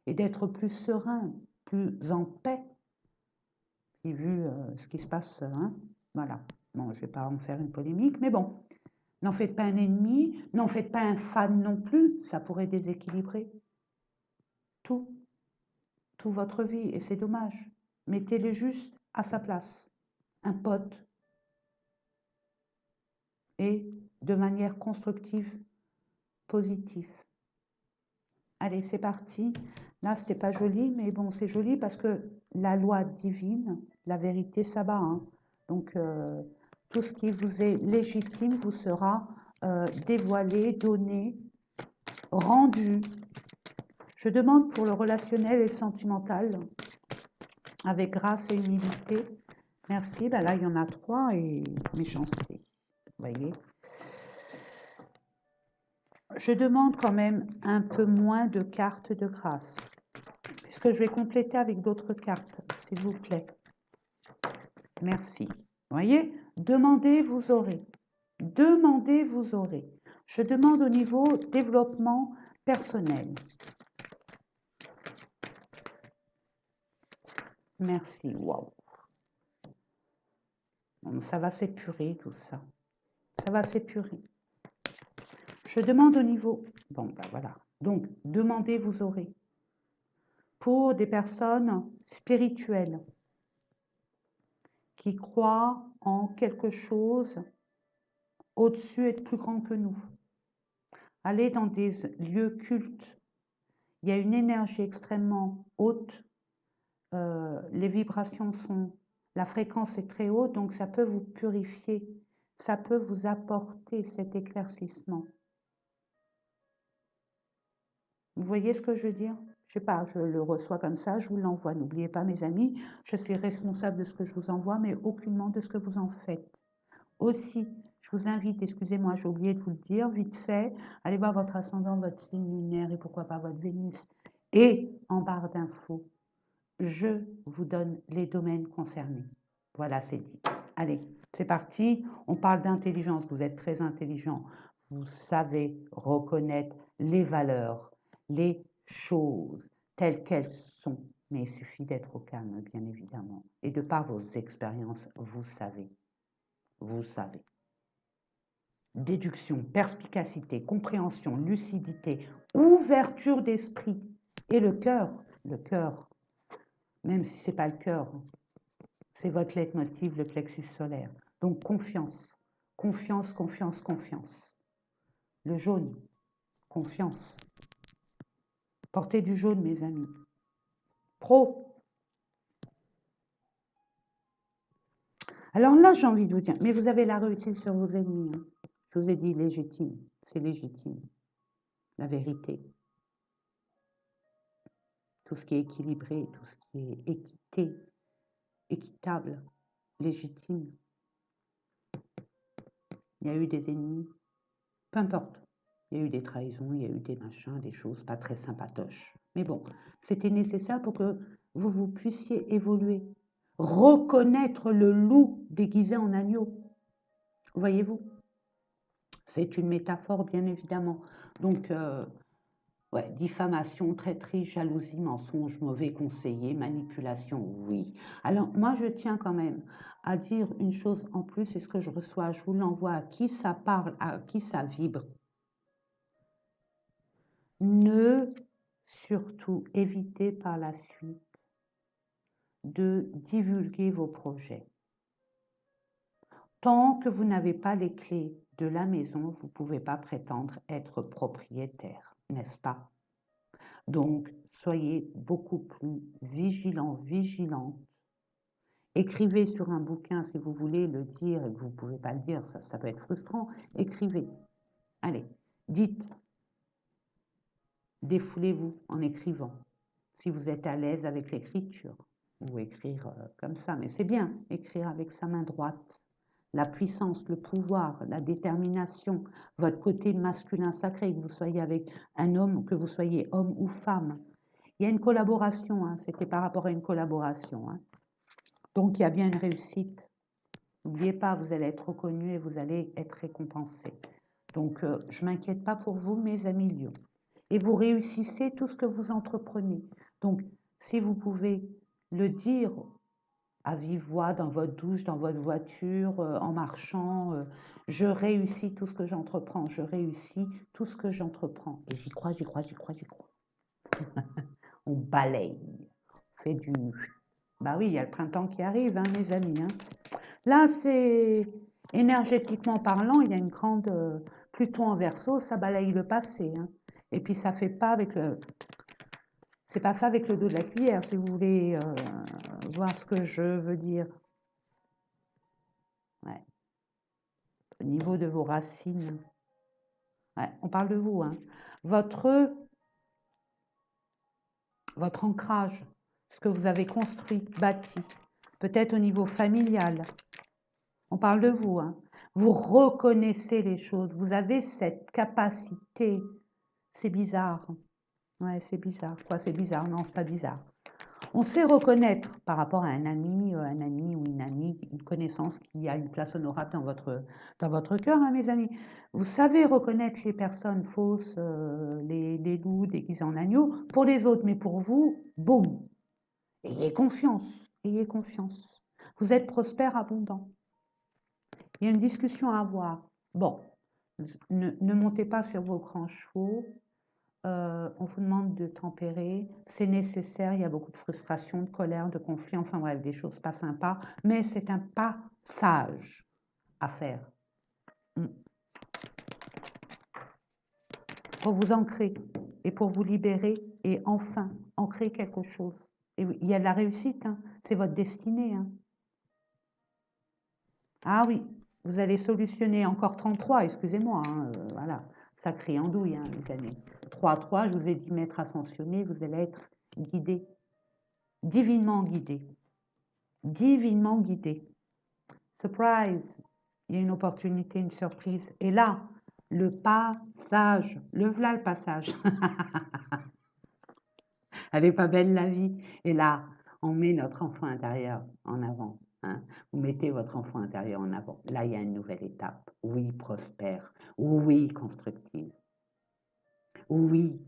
et d'être plus serein, plus en paix. Puis vu ce qui se passe, hein, voilà. Bon, je ne vais pas en faire une polémique, mais bon, n'en faites pas un ennemi, n'en faites pas un fan non plus, ça pourrait déséquilibrer tout, toute votre vie, et c'est dommage. Mettez-le juste à sa place, un pote, et de manière constructive, positive. Allez, c'est parti. Là, c'était pas joli, mais bon, c'est joli parce que la loi divine, la vérité, ça va. Hein. Donc, tout ce qui vous est légitime vous sera dévoilé, donné, rendu. Je demande pour le relationnel et le sentimental, avec grâce et humilité. Merci. Ben là, il y en a 3 et méchanceté. Vous voyez? Je demande quand même un peu moins de cartes de grâce, puisque je vais compléter avec d'autres cartes, s'il vous plaît. Merci. Vous voyez, demandez, vous aurez. Demandez, vous aurez. Je demande au niveau développement personnel. Merci. Waouh. Ça va s'épurer tout ça. Ça va s'épurer. Je demande au niveau... Bon, ben voilà. Donc, demandez, vous aurez. Pour des personnes spirituelles qui croient en quelque chose au-dessus et de plus grand que nous. Allez dans des lieux cultes Il y a une énergie extrêmement haute. Les vibrations sont... La fréquence est très haute, donc ça peut vous purifier. Ça peut vous apporter cet éclaircissement. Vous voyez ce que je veux dire? Je sais pas, je le reçois comme ça, je vous l'envoie. N'oubliez pas, mes amis, je suis responsable de ce que je vous envoie, mais aucunement de ce que vous en faites. Aussi, je vous invite, excusez-moi, j'ai oublié de vous le dire, vite fait, allez voir votre ascendant, votre signe lunaire et pourquoi pas votre Vénus. Et en barre d'infos, je vous donne les domaines concernés. Voilà, c'est dit. Allez, c'est parti. On parle d'intelligence. Vous êtes très intelligent. Vous savez reconnaître les valeurs, les choses telles qu'elles sont. Mais il suffit d'être au calme, bien évidemment. Et de par vos expériences, vous savez. Vous savez. Déduction, perspicacité, compréhension, lucidité, ouverture d'esprit. Et le cœur, même si ce n'est pas le cœur, c'est votre leitmotiv, le plexus solaire. Donc confiance, confiance, confiance, confiance. Le jaune, confiance. Portez du jaune, mes amis. Pro. Alors là, j'ai envie de vous dire, mais vous avez la réussite sur vos ennemis. Hein. Je vous ai dit légitime, c'est légitime. La vérité. Tout ce qui est équilibré, tout ce qui est équité, équitable, légitime. Il y a eu des ennemis, peu importe. Il y a eu des trahisons, il y a eu des machins, des choses pas très sympatoches. Mais bon, c'était nécessaire pour que vous puissiez évoluer. Reconnaître le loup déguisé en agneau. Voyez-vous? C'est une métaphore, bien évidemment. Donc, ouais, diffamation, traîtrise, jalousie, mensonge, mauvais conseiller, manipulation, oui. Alors, moi, je tiens quand même à dire une chose en plus, c'est ce que je reçois, je vous l'envoie, à qui ça parle, à qui ça vibre. Ne surtout évitez par la suite de divulguer vos projets. Tant que vous n'avez pas les clés de la maison, vous ne pouvez pas prétendre être propriétaire, n'est-ce pas? Donc, soyez beaucoup plus vigilants, vigilantes. Écrivez sur un bouquin si vous voulez le dire et que vous ne pouvez pas le dire, ça peut être frustrant. Écrivez. Allez, dites. Défoulez-vous en écrivant. Si vous êtes à l'aise avec l'écriture, ou écrire comme ça, mais c'est bien, écrire avec sa main droite. La puissance, le pouvoir, la détermination, votre côté masculin sacré, que vous soyez avec un homme, que vous soyez homme ou femme. Il y a une collaboration, hein, c'était par rapport à une collaboration. Hein. Donc il y a bien une réussite. N'oubliez pas, vous allez être reconnu et vous allez être récompensé. Donc je ne m'inquiète pas pour vous, mes amis lions. Et vous réussissez tout ce que vous entreprenez. Donc, si vous pouvez le dire à vive voix, dans votre douche, dans votre voiture, en marchant, je réussis tout ce que j'entreprends, je réussis tout ce que j'entreprends. Et j'y crois, j'y crois, j'y crois, j'y crois. On balaye, on fait du... Bah oui, il y a le printemps qui arrive, hein, mes amis. Hein. Là, c'est énergétiquement parlant, il y a une grande... Pluton en Verseau, ça balaye le passé. Hein. Et puis ça fait pas avec le... C'est pas fait avec le dos de la cuillère, si vous voulez voir ce que je veux dire. Ouais. Au niveau de vos racines. Ouais, on parle de vous. Hein. Votre ancrage, ce que vous avez construit, bâti, peut-être au niveau familial. On parle de vous. Hein. Vous reconnaissez les choses. Vous avez cette capacité. C'est bizarre. Ouais, c'est bizarre. Quoi, c'est bizarre? Non, c'est pas bizarre. On sait reconnaître par rapport à un ami ou une amie, une connaissance qui a une place honorable dans votre cœur, hein, mes amis. Vous savez reconnaître les personnes fausses, les loups déguisés en agneaux, pour les autres, mais pour vous, boum. Ayez confiance, ayez confiance. Vous êtes prospère, abondant. Il y a une discussion à avoir. Bon, ne montez pas sur vos grands chevaux. On vous demande de tempérer, c'est nécessaire, il y a beaucoup de frustration, de colère, de conflit, enfin bref, des choses pas sympas, mais c'est un passage à faire. Pour vous ancrer et pour vous libérer et enfin en créer quelque chose. Et oui, il y a de la réussite, hein. C'est votre destinée, hein. Ah oui, vous allez solutionner encore 33, excusez-moi, hein, voilà, sacré andouille, hein, les amis. 3, je vous ai dit maître ascensionné, vous allez être guidé, divinement guidé, divinement guidé. Surprise, il y a une opportunité, une surprise. Et là, le passage, le voilà le passage. Elle n'est pas belle la vie. Et là, on met notre enfant intérieur en avant, hein. Vous mettez votre enfant intérieur en avant. Là, il y a une nouvelle étape. Oui, prospère. Oui, constructive. Oui,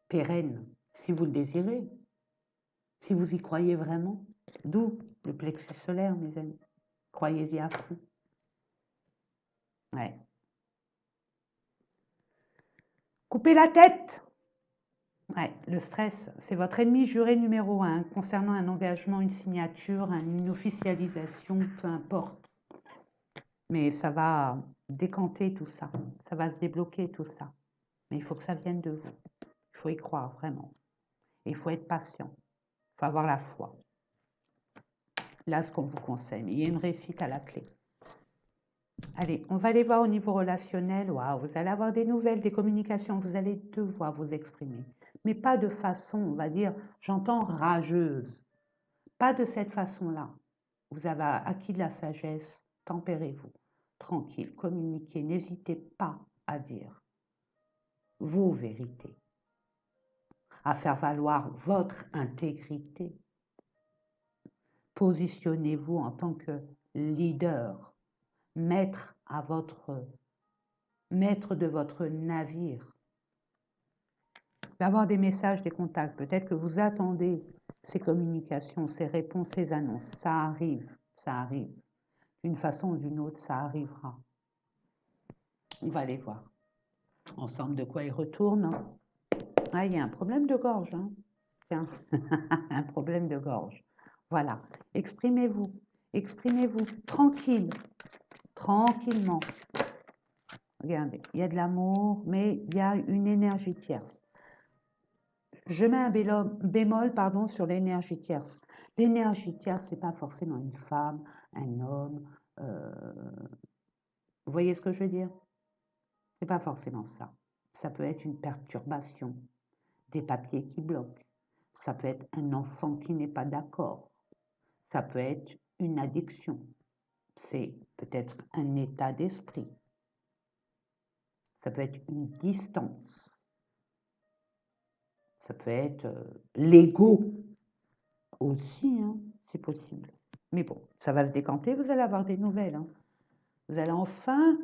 pérenne, si vous le désirez, si vous y croyez vraiment. D'où le plexus solaire, mes amis. Croyez-y à fond. Ouais. Coupez la tête. Ouais, le stress, c'est votre ennemi juré numéro 1 concernant un engagement, une signature, une officialisation, peu importe. Mais ça va décanter tout ça, ça va se débloquer tout ça. Mais il faut que ça vienne de vous. Il faut y croire vraiment. Et il faut être patient. Il faut avoir la foi. Là, ce qu'on vous conseille, il y a une réussite à la clé. Allez, on va aller voir au niveau relationnel. Waouh, vous allez avoir des nouvelles, des communications. Vous allez devoir vous exprimer. Mais pas de façon, on va dire, j'entends rageuse. Pas de cette façon-là. Vous avez acquis de la sagesse. Tempérez-vous. Tranquille, communiquez. N'hésitez pas à dire vos vérités, à faire valoir votre intégrité. Positionnez-vous en tant que leader, maître de votre navire. Il va y avoir des messages, des contacts. Peut-être que vous attendez ces communications, ces réponses, ces annonces. Ça arrive, ça arrive. D'une façon ou d'une autre, ça arrivera. On va aller voir ensemble de quoi il retourne. Ah, il y a un problème de gorge, hein. Tiens, un problème de gorge. Voilà, exprimez-vous, exprimez-vous tranquille, tranquillement. Regardez, il y a de l'amour, mais il y a une énergie tierce. Je mets un bémol, pardon, sur l'énergie tierce. L'énergie tierce, ce n'est pas forcément une femme, un homme. Vous voyez ce que je veux dire? Ce n'est pas forcément ça. Ça peut être une perturbation, des papiers qui bloquent. Ça peut être un enfant qui n'est pas d'accord. Ça peut être une addiction. C'est peut-être un état d'esprit. Ça peut être une distance. Ça peut être l'ego aussi, hein, c'est possible. Mais bon, ça va se décanter, vous allez avoir des nouvelles, hein. Vous allez enfin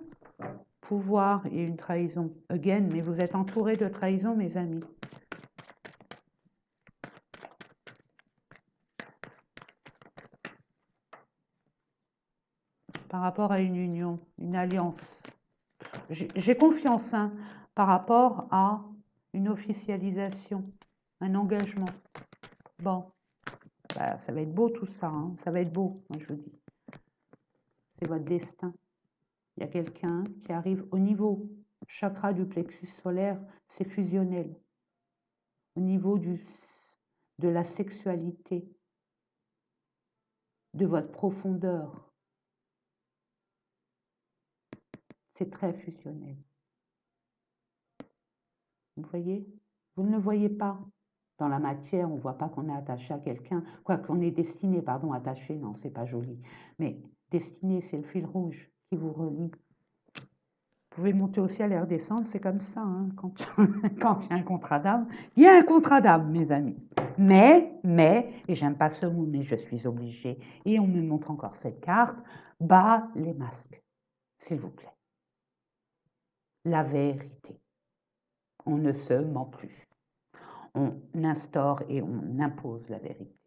pouvoir, il y a une trahison, again, mais vous êtes entouré de trahison, mes amis. Par rapport à une union, une alliance. J'ai confiance, hein, par rapport à une officialisation, un engagement. Bon, bah, ça va être beau tout ça, hein, ça va être beau, moi je vous dis. C'est votre destin. Il y a quelqu'un qui arrive au niveau chakra du plexus solaire, c'est fusionnel. Au niveau de la sexualité, de votre profondeur, c'est très fusionnel. Vous voyez? Vous ne le voyez pas. Dans la matière, on ne voit pas qu'on est attaché à quelqu'un, quoi qu'on est destiné, pardon, attaché, non, c'est pas joli. Mais destiné, c'est le fil rouge qui vous relie. Vous pouvez monter au ciel et redescendre, c'est comme ça, hein, quand il y a un contrat d'âme. Il y a un contrat d'âme, mes amis. Mais, et j'aime pas ce mot, mais je suis obligée, et on me montre encore cette carte, bas les masques, s'il vous plaît. La vérité. On ne se ment plus. On instaure et on impose la vérité.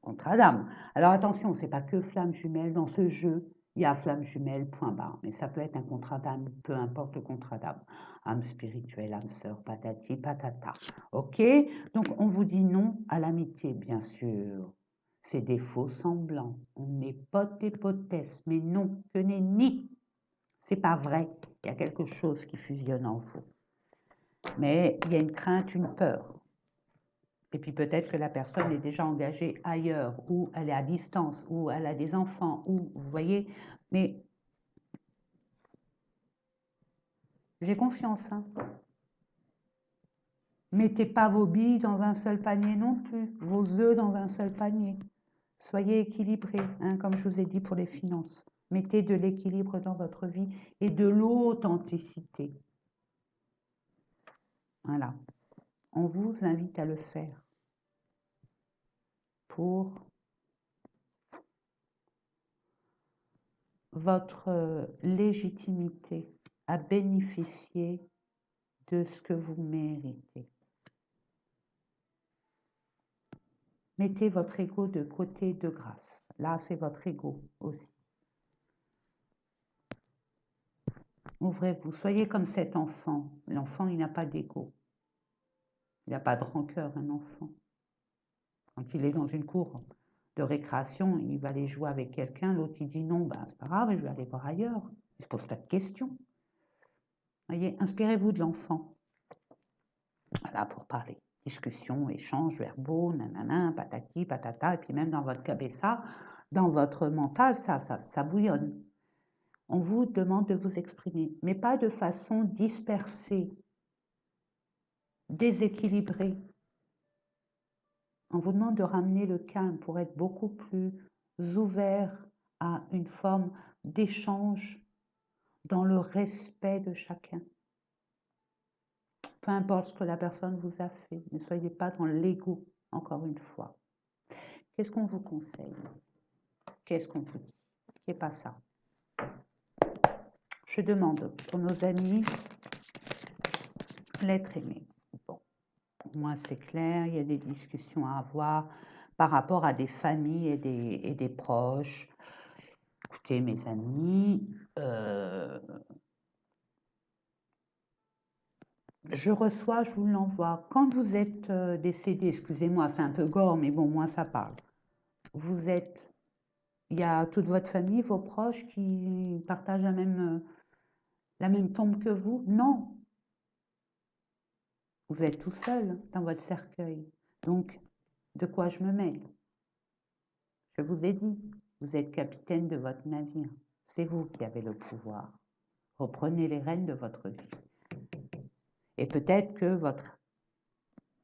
Contrat d'âme. Alors attention, c'est pas que flamme jumelle dans ce jeu. Il y a flamme jumelle, point barre. Mais ça peut être un contrat d'âme, peu importe le contrat d'âme. Âme spirituelle, âme sœur, patati, patata. Ok? Donc on vous dit non à l'amitié, bien sûr. C'est des faux semblants. On n'est pas d'hypothèse, mais non, que nenni. C'est pas vrai. Il y a quelque chose qui fusionne en vous. Mais il y a une crainte, une peur. Et puis peut-être que la personne est déjà engagée ailleurs, ou elle est à distance, ou elle a des enfants, ou vous voyez. Mais j'ai confiance, hein. Mettez pas vos billes dans un seul panier non plus, vos œufs dans un seul panier. Soyez équilibrés, hein, comme je vous ai dit pour les finances. Mettez de l'équilibre dans votre vie et de l'authenticité. Voilà. On vous invite à le faire pour votre légitimité à bénéficier de ce que vous méritez. Mettez votre ego de côté de grâce. Là, c'est votre ego aussi. Ouvrez-vous, soyez comme cet enfant. L'enfant, il n'a pas d'ego. Il n'a pas de rancœur, un enfant. Quand il est dans une cour de récréation, il va aller jouer avec quelqu'un, l'autre il dit non, ben, c'est pas grave, je vais aller voir ailleurs. Il ne se pose pas de questions. Voyez, inspirez-vous de l'enfant. Voilà, pour parler. Discussion, échange, verbaux, nanana, patati, patata, et puis même dans votre cabessa, dans votre mental, ça bouillonne. On vous demande de vous exprimer, mais pas de façon dispersée, déséquilibrée. On vous demande de ramener le calme pour être beaucoup plus ouvert à une forme d'échange dans le respect de chacun. Peu importe ce que la personne vous a fait, ne soyez pas dans l'ego, encore une fois. Qu'est-ce qu'on vous conseille? Qu'est-ce qu'on vous dit? Ce n'est pas ça. Je demande pour nos amis l'être aimé. Bon, pour moi c'est clair, il y a des discussions à avoir par rapport à des familles et des proches. Écoutez mes amis, je reçois, je vous l'envoie. Quand vous êtes décédé, excusez-moi, c'est un peu gore, mais bon, moi ça parle. Vous êtes, il y a toute votre famille, vos proches qui partagent la même tombe que vous? Non, vous êtes tout seul dans votre cercueil. Donc, de quoi je me mêle? Je vous ai dit, vous êtes capitaine de votre navire. C'est vous qui avez le pouvoir. Reprenez les rênes de votre vie. Et peut-être que votre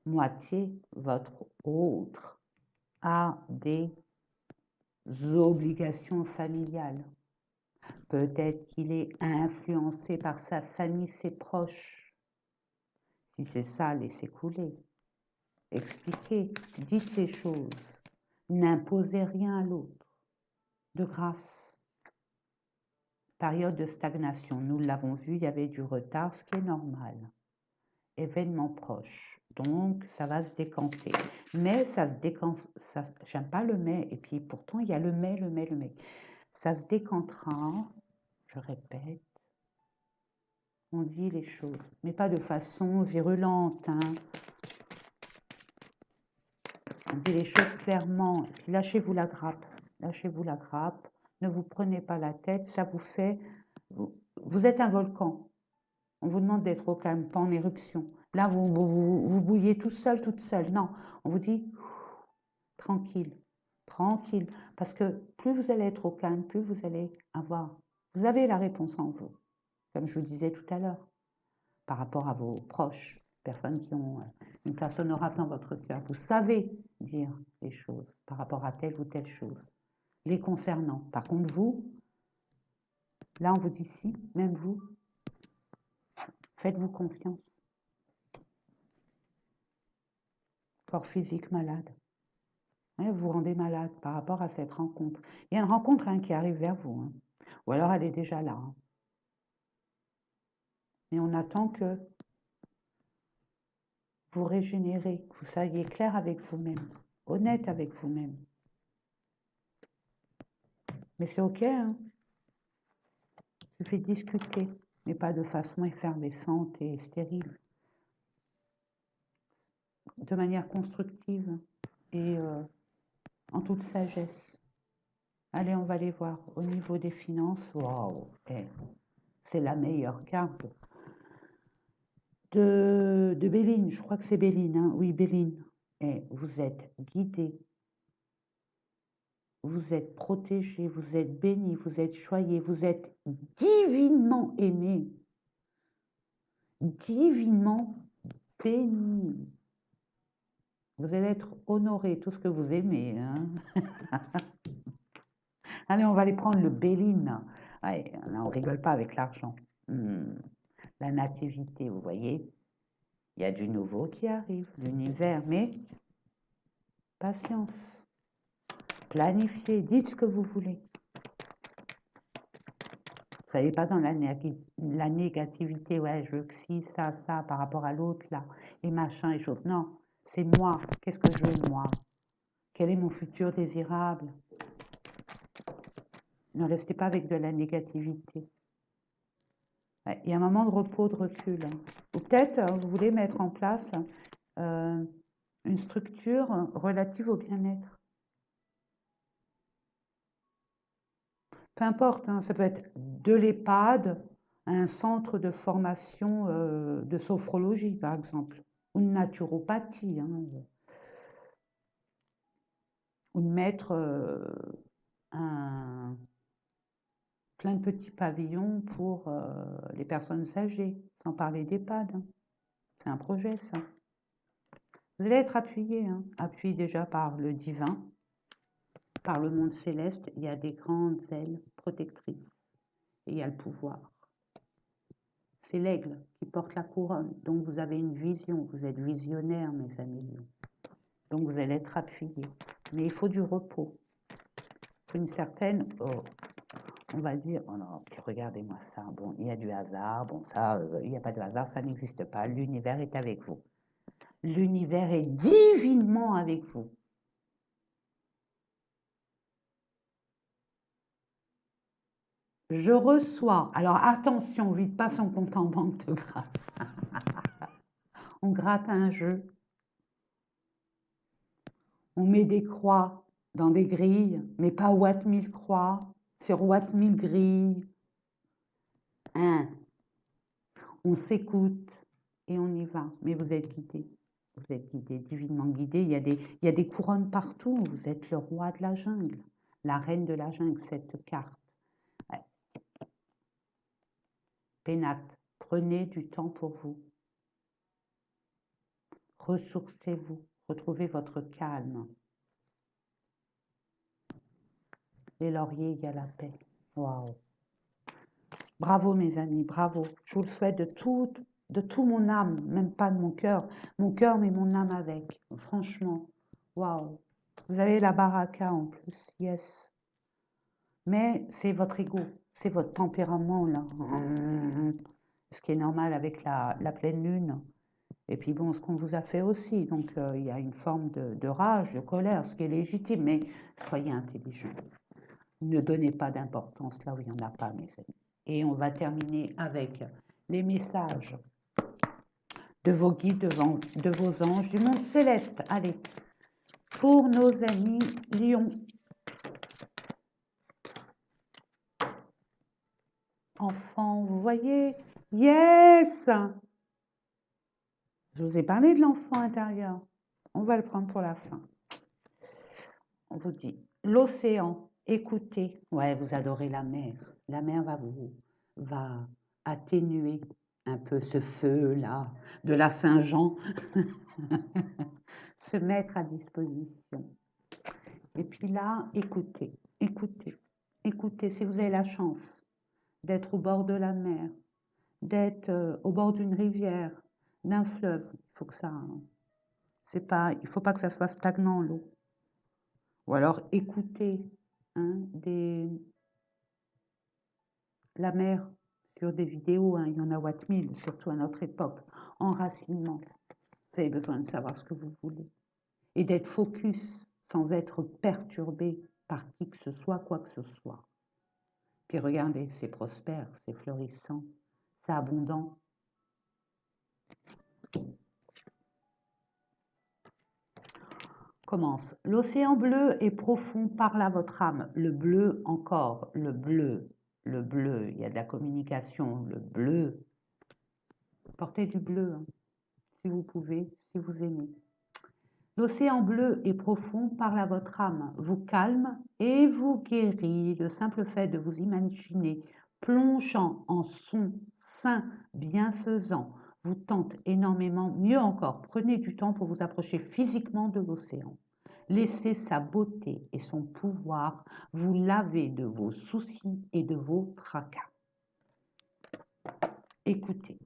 moitié, votre autre, a des obligations familiales. Peut-être qu'il est influencé par sa famille, ses proches. Si c'est ça, laissez couler. Expliquez, dites les choses. N'imposez rien à l'autre. De grâce. Période de stagnation, nous l'avons vu, il y avait du retard, ce qui est normal. Événement proche, donc ça va se décanter. Mais ça se décante, j'aime pas le mais, et puis pourtant il y a le mais, le mais, le mais. Ça se décantera, je répète, on dit les choses, mais pas de façon virulente. Hein. On dit les choses clairement, et puis lâchez-vous la grappe, lâchez-vous la grappe, ne vous prenez pas la tête, ça vous fait... Vous êtes un volcan, on vous demande d'être au calme, pas en éruption. Là, vous bouillez tout seul, toute seule. Non, on vous dit tranquille, tranquille. Parce que plus vous allez être au calme, plus vous allez avoir. Vous avez la réponse en vous, comme je vous disais tout à l'heure, par rapport à vos proches, personnes qui ont une place honorable dans votre cœur. Vous savez dire les choses par rapport à telle ou telle chose, les concernant. Par contre, vous, là, on vous dit si, même vous, faites-vous confiance. Corps physique malade. Vous vous rendez malade par rapport à cette rencontre. Il y a une rencontre qui arrive vers vous. Hein. Ou alors elle est déjà là. Hein. Mais on attend que vous régénérez, que vous soyez clair avec vous-même, honnête avec vous-même. Mais c'est OK. Hein. Il suffit de discuter, mais pas de façon effervescente et stérile. De manière constructive et en toute sagesse. Allez, on va les voir. Au niveau des finances, waouh, c'est la meilleure carte. de Béline, je crois que c'est Béline, hein, oui, Béline. Et vous êtes guidé, vous êtes protégé, vous êtes béni, vous êtes choyé, vous êtes divinement aimé, divinement béni. Vous allez être honoré, tout ce que vous aimez, hein. Allez, on va aller prendre le Béline. Ouais, on rigole pas avec l'argent. La nativité, vous voyez, il y a du nouveau qui arrive, l'univers, mais patience, planifiez, dites ce que vous voulez. Vous savez pas dans la négativité, ouais, je veux que si, ça, par rapport à l'autre, là, et machin, et choses. Non, c'est moi. Qu'est-ce que je veux, moi? Quel est mon futur désirable? Ne restez pas avec de la négativité. Ouais, il y a un moment de repos, de recul, hein. Ou peut-être, vous voulez mettre en place une structure relative au bien-être. Peu importe, hein, ça peut être de l'EHPAD, un centre de formation de sophrologie, par exemple, ou de naturopathie, hein, ou de mettre plein de petits pavillons pour les personnes âgées, sans parler d'EHPAD, hein. C'est un projet, ça. Vous allez être appuyé, hein, appuyé déjà par le divin, par le monde céleste. Il y a des grandes ailes protectrices et il y a le pouvoir. C'est l'aigle qui porte la couronne. Donc vous avez une vision, vous êtes visionnaire, mes amis lions. Donc vous allez être appuyé. Mais il faut du repos. Il faut une certaine, on va dire, oh non, regardez-moi ça. Bon, il y a du hasard. Bon, ça, il n'y a pas de hasard, ça n'existe pas. L'univers est avec vous. L'univers est divinement avec vous. Je reçois. Alors attention, vite pas son compte en banque de grâce. On gratte un jeu. On met des croix dans des grilles, mais pas Watt 1000 croix, sur Watt 1000 grilles. Hein. On s'écoute et on y va. Mais vous êtes guidé. Vous êtes guidé, divinement guidé. Il y a des couronnes partout. Vous êtes le roi de la jungle, la reine de la jungle, cette carte. Ouais. Pénate, prenez du temps pour vous. Ressourcez-vous. Retrouvez votre calme. Les lauriers, il y a la paix. Waouh. Bravo mes amis, bravo. Je vous le souhaite de tout mon âme, même pas de mon cœur, mais mon âme avec. Franchement, waouh. Vous avez la baraka en plus, yes. Mais c'est votre ego, c'est votre tempérament là. Ce qui est normal avec la pleine lune. Et puis bon, ce qu'on vous a fait aussi. Donc il y a une forme de rage, de colère, ce qui est légitime, mais soyez intelligents. Ne donnez pas d'importance là où il n'y en a pas, mes amis. Et on va terminer avec les messages de vos guides, de vos anges, du monde céleste. Allez, pour nos amis lions. Enfants, vous voyez? Yes! Je vous ai parlé de l'enfant intérieur. On va le prendre pour la fin. On vous dit, l'océan, écoutez. Ouais, vous adorez la mer. La mer va atténuer un peu ce feu-là de la Saint-Jean, se mettre à disposition. Et puis là, écoutez, écoutez, écoutez, si vous avez la chance d'être au bord de la mer, d'être au bord d'une rivière, d'un fleuve, il faut que ça, il faut pas que ça soit stagnant l'eau. Ou alors écoutez hein, la mer sur des vidéos, hein, il y en a Watt 1000, surtout à notre époque, enracinement. Vous avez besoin de savoir ce que vous voulez. Et d'être focus sans être perturbé par qui que ce soit, quoi que ce soit. Puis regardez, c'est prospère, c'est florissant, c'est abondant. Commence. L'océan bleu est profond, parle à votre âme. Le bleu encore, le bleu, il y a de la communication, le bleu. Portez du bleu, hein, si vous pouvez, si vous aimez. L'océan bleu et profond parle à votre âme, vous calme et vous guérit. Le simple fait de vous imaginer plongeant en son fin bienfaisant vous tente énormément. Mieux encore, prenez du temps pour vous approcher physiquement de l'océan. Laissez sa beauté et son pouvoir vous laver de vos soucis et de vos tracas. Écoutez.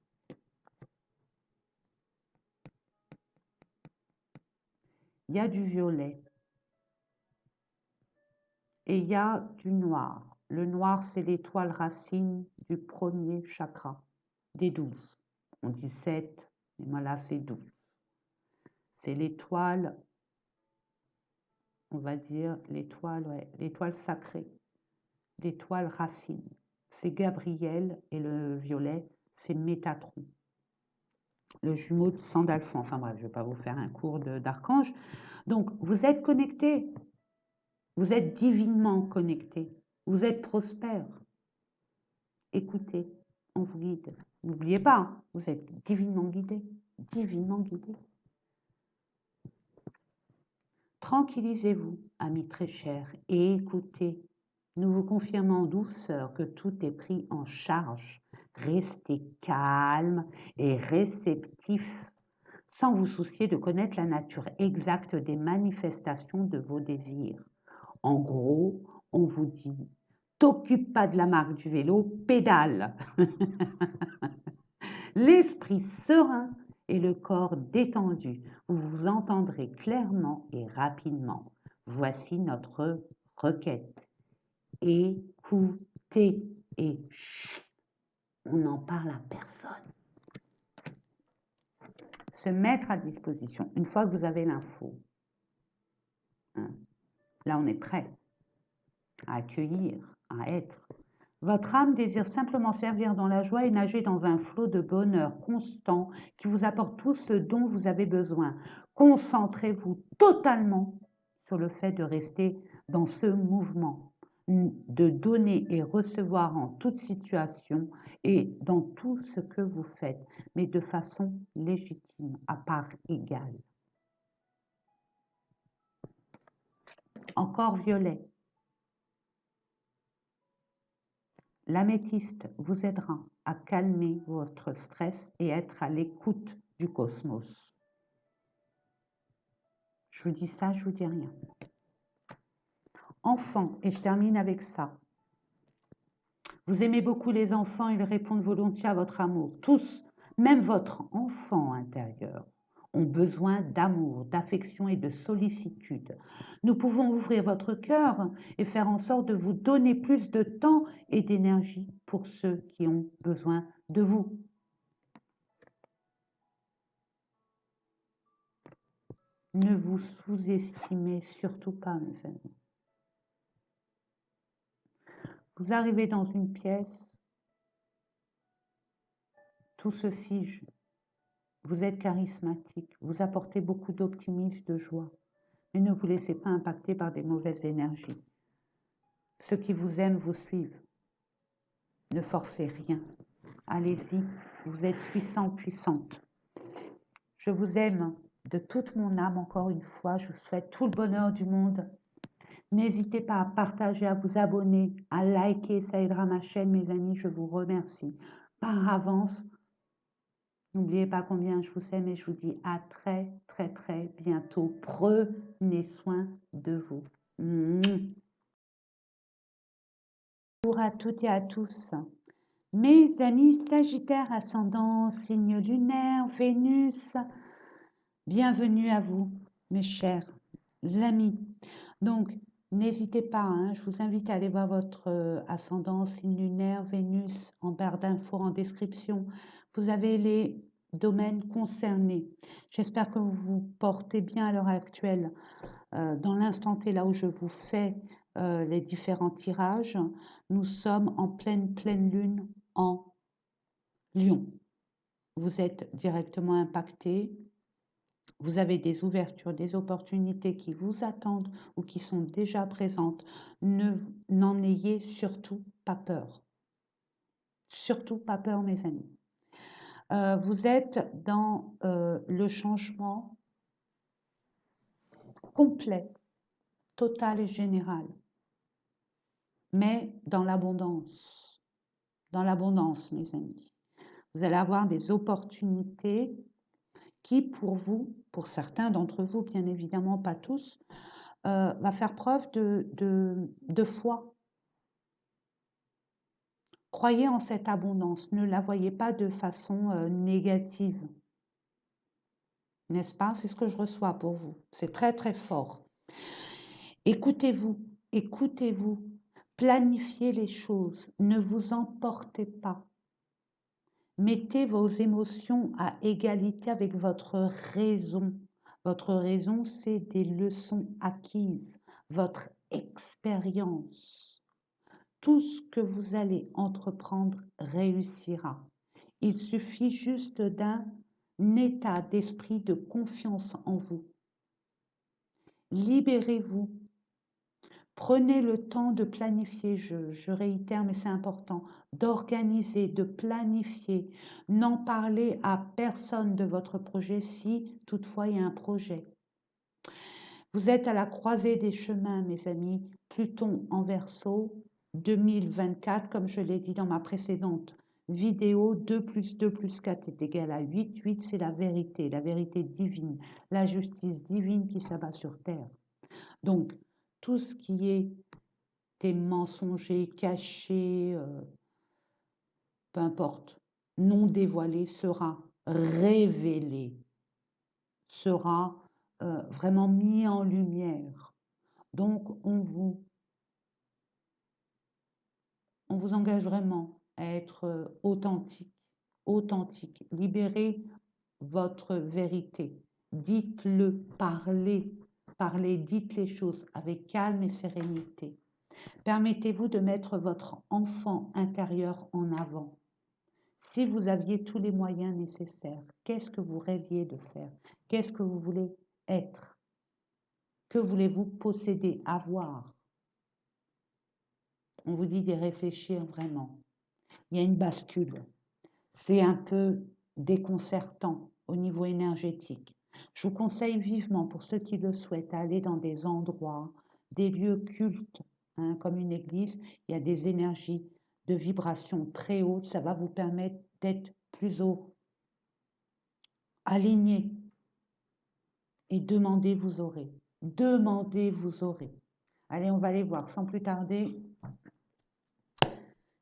Il y a du violet et il y a du noir. Le noir, c'est l'étoile racine du premier chakra, des 12. On dit 7, mais moi là, c'est 12. C'est l'étoile, on va dire, l'étoile sacrée, l'étoile racine. C'est Gabriel et le violet, c'est Métatron. Le jumeau de Sandalphon. Enfin bref, je ne vais pas vous faire un cours d'archange. Donc, vous êtes connecté. Vous êtes divinement connecté. Vous êtes prospère. Écoutez, on vous guide. N'oubliez pas, vous êtes divinement guidé. Divinement guidé. Tranquillisez-vous, amis très chers, et écoutez. Nous vous confirmons en douceur que tout est pris en charge. Restez calme et réceptif, sans vous soucier de connaître la nature exacte des manifestations de vos désirs. En gros, on vous dit, t'occupe pas de la marque du vélo, pédale. L'esprit serein et le corps détendu, vous vous entendrez clairement et rapidement. Voici notre requête. Écoutez et chut, on n'en parle à personne. Se mettre à disposition, une fois que vous avez l'info. Hein, là, on est prêt à accueillir, à être. Votre âme désire simplement servir dans la joie et nager dans un flot de bonheur constant qui vous apporte tout ce dont vous avez besoin. Concentrez-vous totalement sur le fait de rester dans ce mouvement, de donner et recevoir en toute situation et dans tout ce que vous faites, mais de façon légitime, à part égale. Encore violet. L'améthyste vous aidera à calmer votre stress et être à l'écoute du cosmos. Je vous dis ça, je vous dis rien. Enfants, et je termine avec ça. Vous aimez beaucoup les enfants, ils répondent volontiers à votre amour. Tous, même votre enfant intérieur, ont besoin d'amour, d'affection et de sollicitude. Nous pouvons ouvrir votre cœur et faire en sorte de vous donner plus de temps et d'énergie pour ceux qui ont besoin de vous. Ne vous sous-estimez surtout pas, mes amis. Vous arrivez dans une pièce, tout se fige. Vous êtes charismatique, vous apportez beaucoup d'optimisme, de joie, mais ne vous laissez pas impacter par des mauvaises énergies. Ceux qui vous aiment vous suivent. Ne forcez rien. Allez-y, vous êtes puissant, puissante. Je vous aime de toute mon âme encore une fois. Je vous souhaite tout le bonheur du monde. N'hésitez pas à partager, à vous abonner, à liker, ça aidera ma chaîne, mes amis. Je vous remercie par avance. N'oubliez pas combien je vous aime et je vous dis à très, très, très bientôt. Prenez soin de vous. Bonjour à toutes et à tous. Mes amis Sagittaire, ascendant, signe lunaire, Vénus, bienvenue à vous, mes chers amis. Donc, n'hésitez pas, hein, je vous invite à aller voir votre ascendant, signe lunaire, Vénus, en barre d'infos, en description. Vous avez les domaines concernés. J'espère que vous vous portez bien à l'heure actuelle. Dans l'instant T, là où je vous fais les différents tirages, nous sommes en pleine lune en Lion. Vous êtes directement impacté. Vous avez des ouvertures, des opportunités qui vous attendent ou qui sont déjà présentes. N'en ayez surtout pas peur. Surtout pas peur, mes amis. Vous êtes dans le changement complet, total et général, mais dans l'abondance, mes amis. Vous allez avoir des opportunités qui, pour vous, pour certains d'entre vous, bien évidemment pas tous, va faire preuve de foi. Croyez en cette abondance, ne la voyez pas de façon négative. N'est-ce pas? C'est ce que je reçois pour vous. C'est très très fort. Écoutez-vous, écoutez-vous, planifiez les choses, ne vous emportez pas. Mettez vos émotions à égalité avec votre raison. Votre raison, c'est des leçons acquises, votre expérience. Tout ce que vous allez entreprendre réussira. Il suffit juste d'un état d'esprit de confiance en vous. Libérez-vous. Prenez le temps de planifier, je réitère, mais c'est important, d'organiser, de planifier. N'en parlez à personne de votre projet si toutefois il y a un projet. Vous êtes à la croisée des chemins, mes amis. Pluton en Verseau, 2024, comme je l'ai dit dans ma précédente vidéo, 2 plus 2 plus 4 est égal à 8. 8, c'est la vérité divine, la justice divine qui s'abat sur terre. Donc, tout ce qui est des mensongers, cachés, peu importe, non dévoilé, sera révélé, sera vraiment mis en lumière. Donc, on vous engage vraiment à être authentique, authentique. Libérez votre vérité. Dites-le, parlez, parlez, dites les choses avec calme et sérénité. Permettez-vous de mettre votre enfant intérieur en avant. Si vous aviez tous les moyens nécessaires, qu'est-ce que vous rêviez de faire? Qu'est-ce que vous voulez être? Que voulez-vous posséder, avoir? On vous dit d'y réfléchir vraiment. Il y a une bascule. C'est un peu déconcertant au niveau énergétique. Je vous conseille vivement, pour ceux qui le souhaitent, à aller dans des endroits, des lieux cultes, comme une église. Il y a des énergies de vibration très hautes. Ça va vous permettre d'être plus haut, aligné. Et demandez, vous aurez. Demandez, vous aurez. Allez, on va aller voir sans plus tarder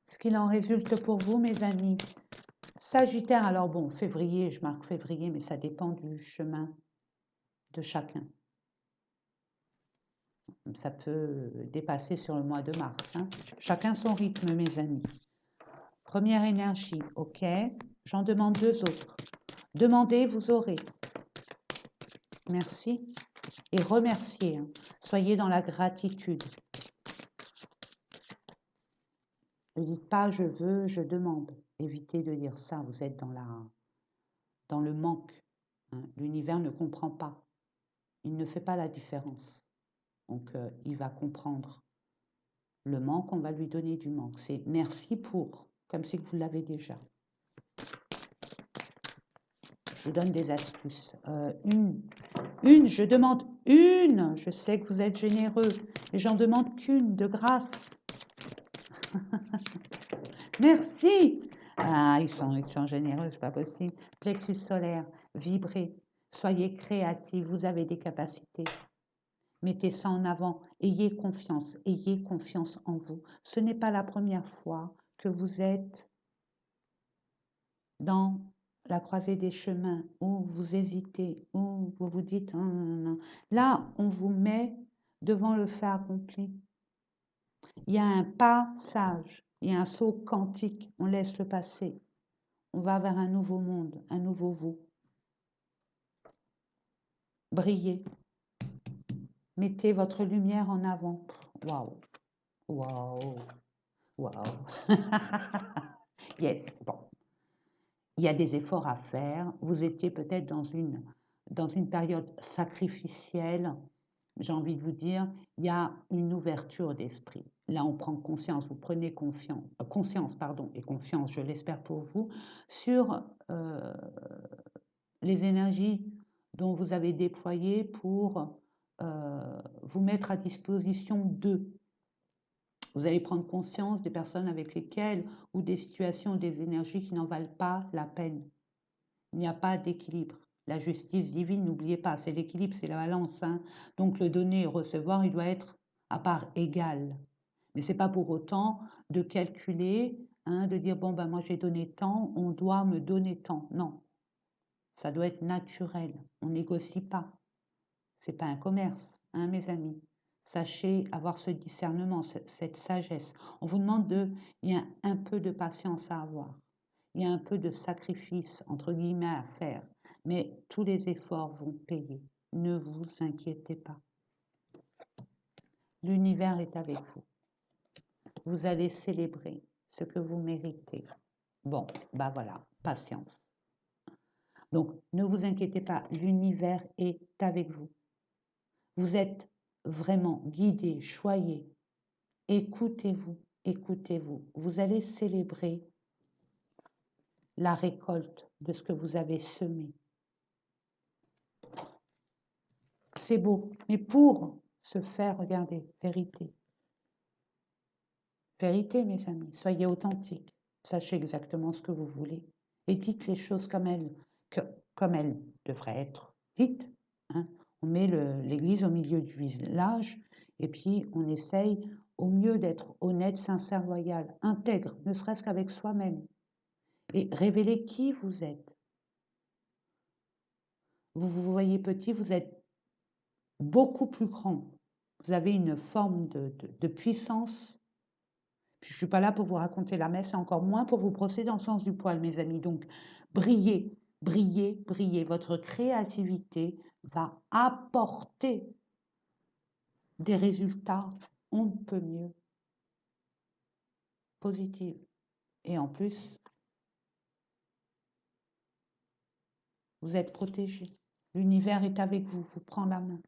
ce qu'il en résulte pour vous, mes amis. Sagittaire, alors bon, février, je marque février, mais ça dépend du chemin de chacun. Ça peut dépasser sur le mois de mars. Chacun son rythme, mes amis. Première énergie, ok. J'en demande 2 autres. Demandez, vous aurez. Merci. Et remerciez. Soyez dans la gratitude. Ne dites pas je veux, je demande. Évitez de dire ça, vous êtes dans le manque. L'univers ne comprend pas. Il ne fait pas la différence. Donc, il va comprendre le manque, on va lui donner du manque. C'est merci pour, comme si vous l'avez déjà. Je vous donne des astuces. Je demande une. Je sais que vous êtes généreux, mais j'en demande qu'une de grâce. Merci. Ah, ils sont généreux, c'est pas possible. Plexus solaire, vibrez, soyez créatifs, vous avez des capacités. Mettez ça en avant, ayez confiance en vous. Ce n'est pas la première fois que vous êtes dans la croisée des chemins, où vous hésitez, où vous vous dites non, non, non. Là, on vous met devant le fait accompli. Il y a un passage, il y a un saut quantique, on laisse le passer. On va vers un nouveau monde, un nouveau vous. Brillez. Mettez votre lumière en avant. Waouh, waouh, waouh. Yes, bon. Il y a des efforts à faire. Vous étiez peut-être dans une période sacrificielle. j'ai envie de vous dire, il y a une ouverture d'esprit. Là, on prend conscience, vous prenez conscience, pardon, et confiance, je l'espère pour vous, sur les énergies dont vous avez déployées pour vous mettre à disposition d'eux. Vous allez prendre conscience des personnes avec lesquelles, ou des situations, des énergies qui n'en valent pas la peine. Il n'y a pas d'équilibre. La justice divine, n'oubliez pas, c'est l'équilibre, c'est la balance. Hein. Donc le donner et recevoir, il doit être à part égale. Mais ce n'est pas pour autant de calculer, hein, de dire, bon, ben moi j'ai donné tant, on doit me donner tant. Non, ça doit être naturel. On ne négocie pas. Ce n'est pas un commerce, hein, mes amis. Sachez avoir ce discernement, cette sagesse. On vous demande il y a un peu de patience à avoir. Il y a un peu de sacrifice, entre guillemets, à faire. Mais tous les efforts vont payer. Ne vous inquiétez pas. L'univers est avec vous. Vous allez célébrer ce que vous méritez. Bon, bah voilà, patience. Donc, ne vous inquiétez pas, l'univers est avec vous. Vous êtes vraiment guidé, choyé. Écoutez-vous, écoutez-vous. Vous allez célébrer la récolte de ce que vous avez semé. C'est beau, mais pour se faire, regardez, vérité. Vérité, mes amis, soyez authentiques. Sachez exactement ce que vous voulez et dites les choses comme elles devraient être dites. Hein. On met l'église au milieu du village et puis on essaye au mieux d'être honnête, sincère, loyal, intègre, ne serait-ce qu'avec soi-même. Et révéler qui vous êtes. Vous vous voyez petit, vous êtes beaucoup plus grand. Vous avez une forme de puissance. Puis je ne suis pas là pour vous raconter la messe et encore moins pour vous brosser dans le sens du poil, mes amis. Donc, brillez, brillez, brillez. Votre créativité va apporter des résultats, on ne peut mieux, positifs. Et en plus, vous êtes protégé. L'univers est avec vous, vous prend la main.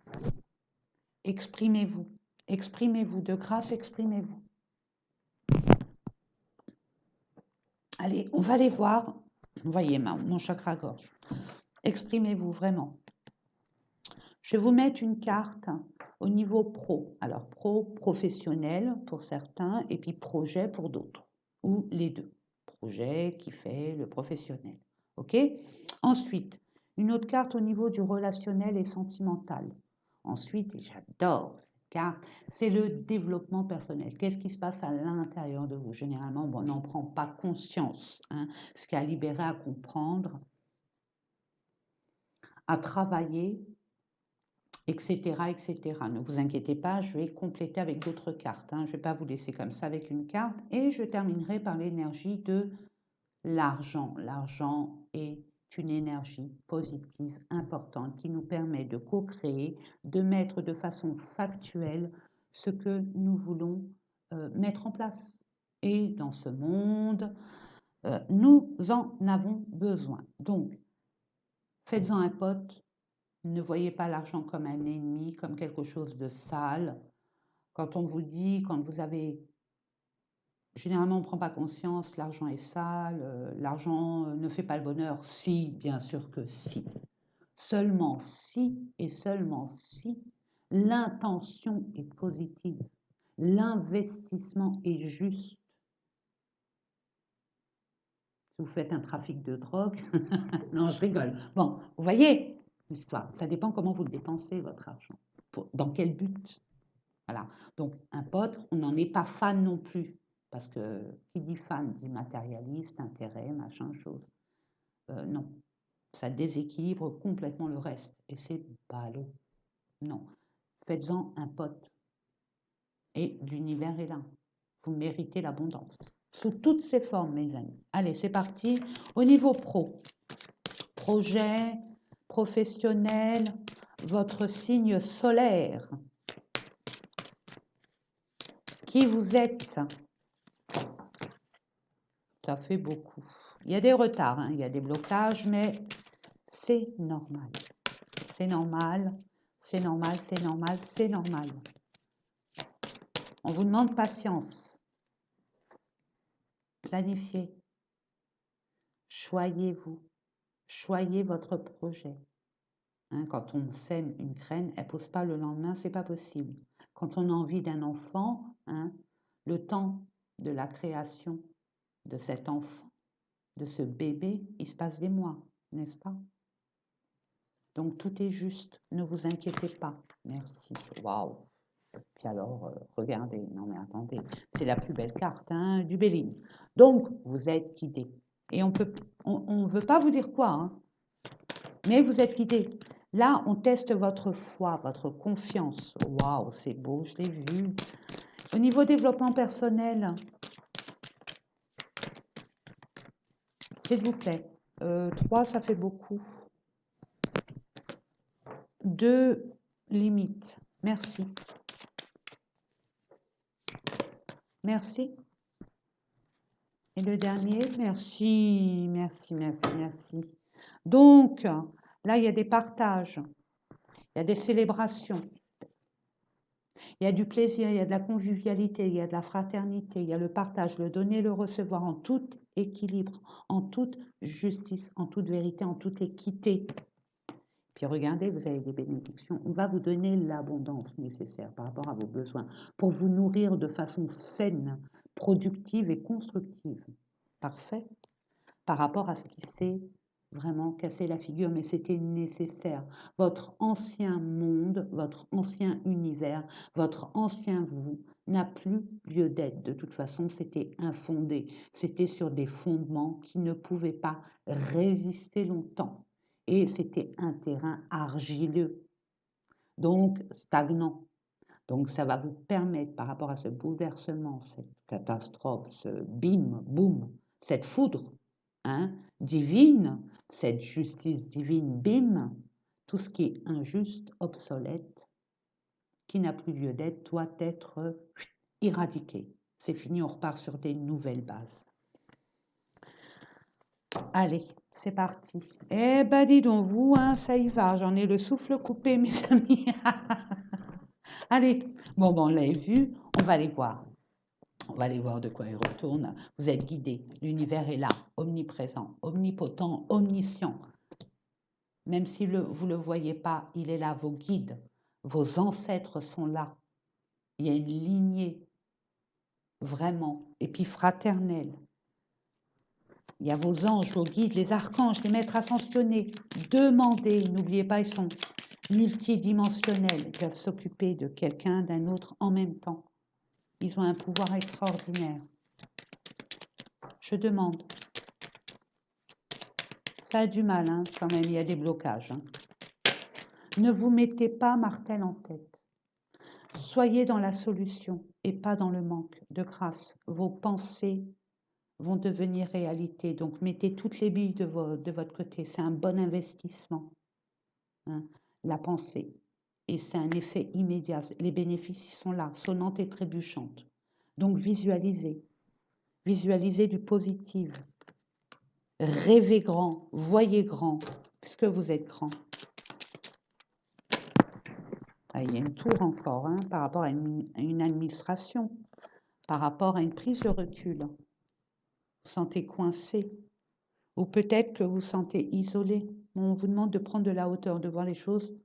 Exprimez-vous, exprimez-vous, de grâce, exprimez-vous. Allez, on va aller voir. Vous voyez mon chakra-gorge. Exprimez-vous vraiment. Je vais vous mettre une carte au niveau pro. Alors, professionnel pour certains et puis projet pour d'autres. Ou les deux. Projet qui fait le professionnel. OK? Ensuite, une autre carte au niveau du relationnel et sentimental. Ensuite, et j'adore cette carte, c'est le développement personnel. Qu'est-ce qui se passe à l'intérieur de vous? Généralement, on n'en prend pas conscience. Hein, ce qui a libéré à comprendre, à travailler, etc., etc. Ne vous inquiétez pas, je vais compléter avec d'autres cartes. Hein. Je ne vais pas vous laisser comme ça avec une carte. Et je terminerai par l'énergie de l'argent. L'argent est une énergie positive importante qui nous permet de co-créer, de mettre de façon factuelle ce que nous voulons mettre en place. Et dans ce monde, nous en avons besoin. Donc, faites-en un pote. Ne voyez pas l'argent comme un ennemi, comme quelque chose de sale. Quand on vous dit, quand vous avez... Généralement, on ne prend pas conscience, l'argent est sale, l'argent ne fait pas le bonheur. Si, bien sûr que si. Seulement si, et seulement si, l'intention est positive. L'investissement est juste. Si vous faites un trafic de drogue, non, je rigole. Bon, vous voyez l'histoire. Ça dépend comment vous le dépensez, votre argent. Dans quel but? Voilà. Donc, un pote, on n'en est pas fan non plus. Parce que qui dit fan dit matérialiste, intérêt, machin, chose. Non. Ça déséquilibre complètement le reste. Et c'est ballot. Non. Faites-en un pote. Et l'univers est là. Vous méritez l'abondance. Sous toutes ses formes, mes amis. Allez, c'est parti. Au niveau pro. Projet, professionnel, votre signe solaire. Qui vous êtes? Ça fait beaucoup. Il y a des retards, hein, il y a des blocages, mais c'est normal. C'est normal. C'est normal, c'est normal, c'est normal. On vous demande patience. Planifiez. Choyez-vous. Choyez votre projet. Hein, quand on sème une graine, elle ne pousse pas le lendemain, c'est pas possible. Quand on a envie d'un enfant, hein, le temps de la création de cet enfant, de ce bébé, il se passe des mois, n'est-ce pas? Donc tout est juste, ne vous inquiétez pas. Merci. Waouh. Puis alors, regardez, non mais attendez, c'est la plus belle carte hein, du Béline. Donc, vous êtes guidé. Et on veut pas vous dire quoi, hein, mais vous êtes guidé. Là, on teste votre foi, votre confiance. Waouh, c'est beau, je l'ai vu. Au niveau développement personnel, s'il vous plaît, 3, ça fait beaucoup. 2 limites. Merci. Merci. Et le dernier, merci, merci, merci, merci. Donc, là, il y a des partages, il y a des célébrations, il y a du plaisir, il y a de la convivialité, il y a de la fraternité, il y a le partage, le donner, le recevoir en tout équilibre, en toute justice, en toute vérité, en toute équité. Puis regardez, vous avez des bénédictions. On va vous donner l'abondance nécessaire par rapport à vos besoins pour vous nourrir de façon saine, productive et constructive. Parfait. Par rapport à ce qui s'est vraiment cassé la figure, mais c'était nécessaire. Votre ancien monde, votre ancien univers, votre ancien vous n'a plus lieu d'être. De toute façon, c'était infondé. C'était sur des fondements qui ne pouvaient pas résister longtemps. Et c'était un terrain argileux, donc stagnant. Donc ça va vous permettre, par rapport à ce bouleversement, cette catastrophe, ce bim, boum, cette foudre hein, divine, cette justice divine, bim, tout ce qui est injuste, obsolète, qui n'a plus lieu d'être, doit être éradiqué. C'est fini, on repart sur des nouvelles bases. Allez, c'est parti. Eh ben dis donc, vous, hein, ça y va, j'en ai le souffle coupé, mes amis. Allez, bon, on l'a vu, on va aller voir. On va aller voir de quoi il retourne. Vous êtes guidé. L'univers est là, omniprésent, omnipotent, omniscient. Même si vous ne le voyez pas, il est là, vos guides, vos ancêtres sont là. Il y a une lignée, vraiment, et puis fraternelle. Il y a vos anges, vos guides, les archanges, les maîtres ascensionnés. Demandez, n'oubliez pas, ils sont multidimensionnels. Ils peuvent s'occuper de quelqu'un, d'un autre en même temps. Ils ont un pouvoir extraordinaire. Je demande. Ça a du mal, hein, quand même, il y a des blocages. Hein. Ne vous mettez pas martel en tête. Soyez dans la solution et pas dans le manque. De grâce, vos pensées vont devenir réalité. Donc, mettez toutes les billes de votre côté. C'est un bon investissement. Hein, la pensée. Et c'est un effet immédiat. Les bénéfices ils sont là, sonnantes et trébuchantes. Donc, visualisez. Visualisez du positif. Rêvez grand, voyez grand, puisque vous êtes grand. Ah, il y a une tour encore, hein, par rapport à une administration, par rapport à une prise de recul. Vous vous sentez coincé, ou peut-être que vous vous sentez isolé. On vous demande de prendre de la hauteur, de voir les choses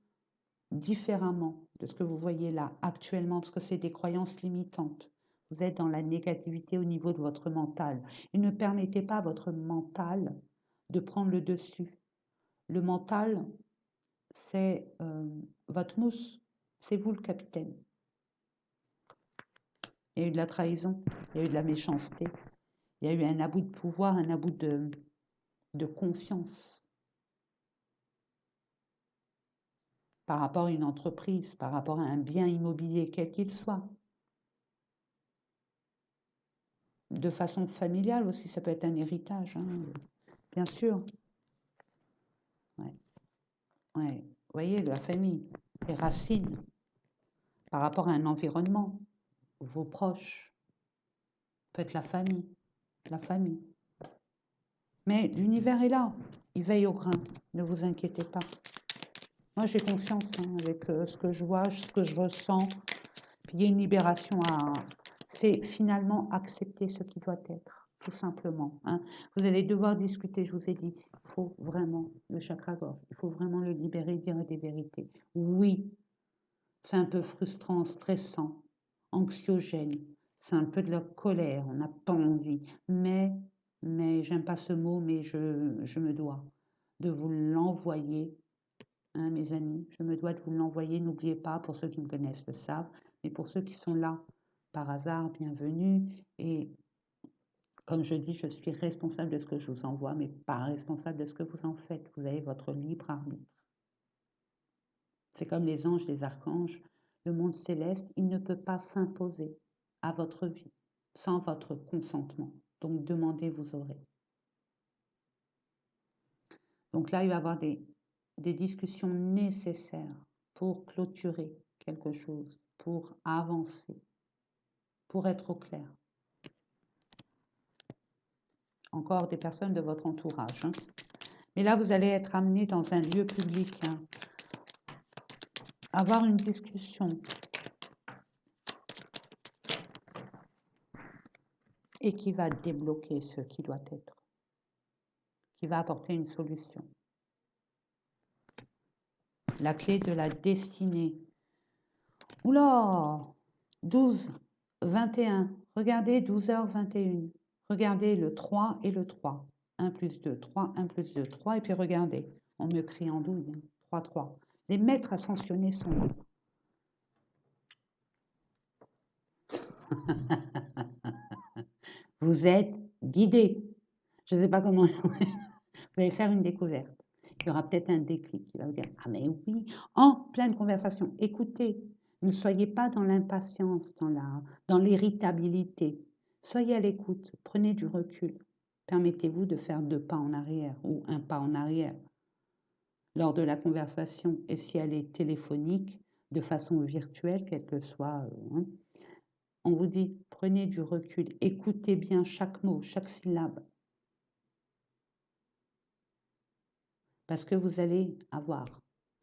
différemment de ce que vous voyez là actuellement, parce que c'est des croyances limitantes. Vous êtes dans la négativité au niveau de votre mental. Et ne permettez pas à votre mental de prendre le dessus. Le mental, c'est votre mousse, c'est vous le capitaine. Il y a eu de la trahison, il y a eu de la méchanceté, il y a eu un abus de pouvoir, un abus de confiance par rapport à une entreprise, par rapport à un bien immobilier, quel qu'il soit. De façon familiale aussi, ça peut être un héritage, hein, bien sûr. Ouais. Ouais. Vous voyez, la famille, les racines, par rapport à un environnement, vos proches, peut-être la famille, la famille. Mais l'univers est là, il veille au grain, ne vous inquiétez pas. Moi, j'ai confiance avec ce que je vois, ce que je ressens. Puis il y a une libération à... C'est finalement accepter ce qui doit être, tout simplement. Vous allez devoir discuter, je vous ai dit, il faut vraiment, le chakra-gorge, il faut vraiment le libérer, dire des vérités. Oui, c'est un peu frustrant, stressant, anxiogène. C'est un peu de la colère, on n'a pas envie. Mais j'aime pas ce mot, mais je me dois de vous l'envoyer, mes amis. Je me dois de vous l'envoyer. N'oubliez pas, pour ceux qui me connaissent le savent, mais pour ceux qui sont là par hasard, bienvenue. Et comme je dis, je suis responsable de ce que je vous envoie, mais pas responsable de ce que vous en faites. Vous avez votre libre arbitre. C'est comme les anges, les archanges. Le monde céleste, il ne peut pas s'imposer à votre vie sans votre consentement. Donc demandez, vous aurez. Donc là, il va y avoir des discussions nécessaires pour clôturer quelque chose, pour avancer, pour être au clair. Encore des personnes de votre entourage. Mais là, vous allez être amené dans un lieu public, avoir une discussion. Et qui va débloquer ce qui doit être, qui va apporter une solution. La clé de la destinée. Oula, 12, 21. Regardez 12h21. Regardez le 3 et le 3. 1 plus 2, 3, 1 plus 2, 3. Et puis regardez, on me crie en douille, 3, 3. Les maîtres ascensionnés sont là. Vous êtes guidés. Je ne sais pas comment. Vous allez faire une découverte. Il y aura peut-être un déclic qui va vous dire, ah mais oui, en pleine conversation, écoutez, ne soyez pas dans l'impatience, dans l'irritabilité. Soyez à l'écoute, prenez du recul. Permettez-vous de faire 2 pas en arrière ou 1 pas en arrière lors de la conversation. Et si elle est téléphonique, de façon virtuelle, quelle que soit, on vous dit, prenez du recul, écoutez bien chaque mot, chaque syllabe. Parce que vous allez avoir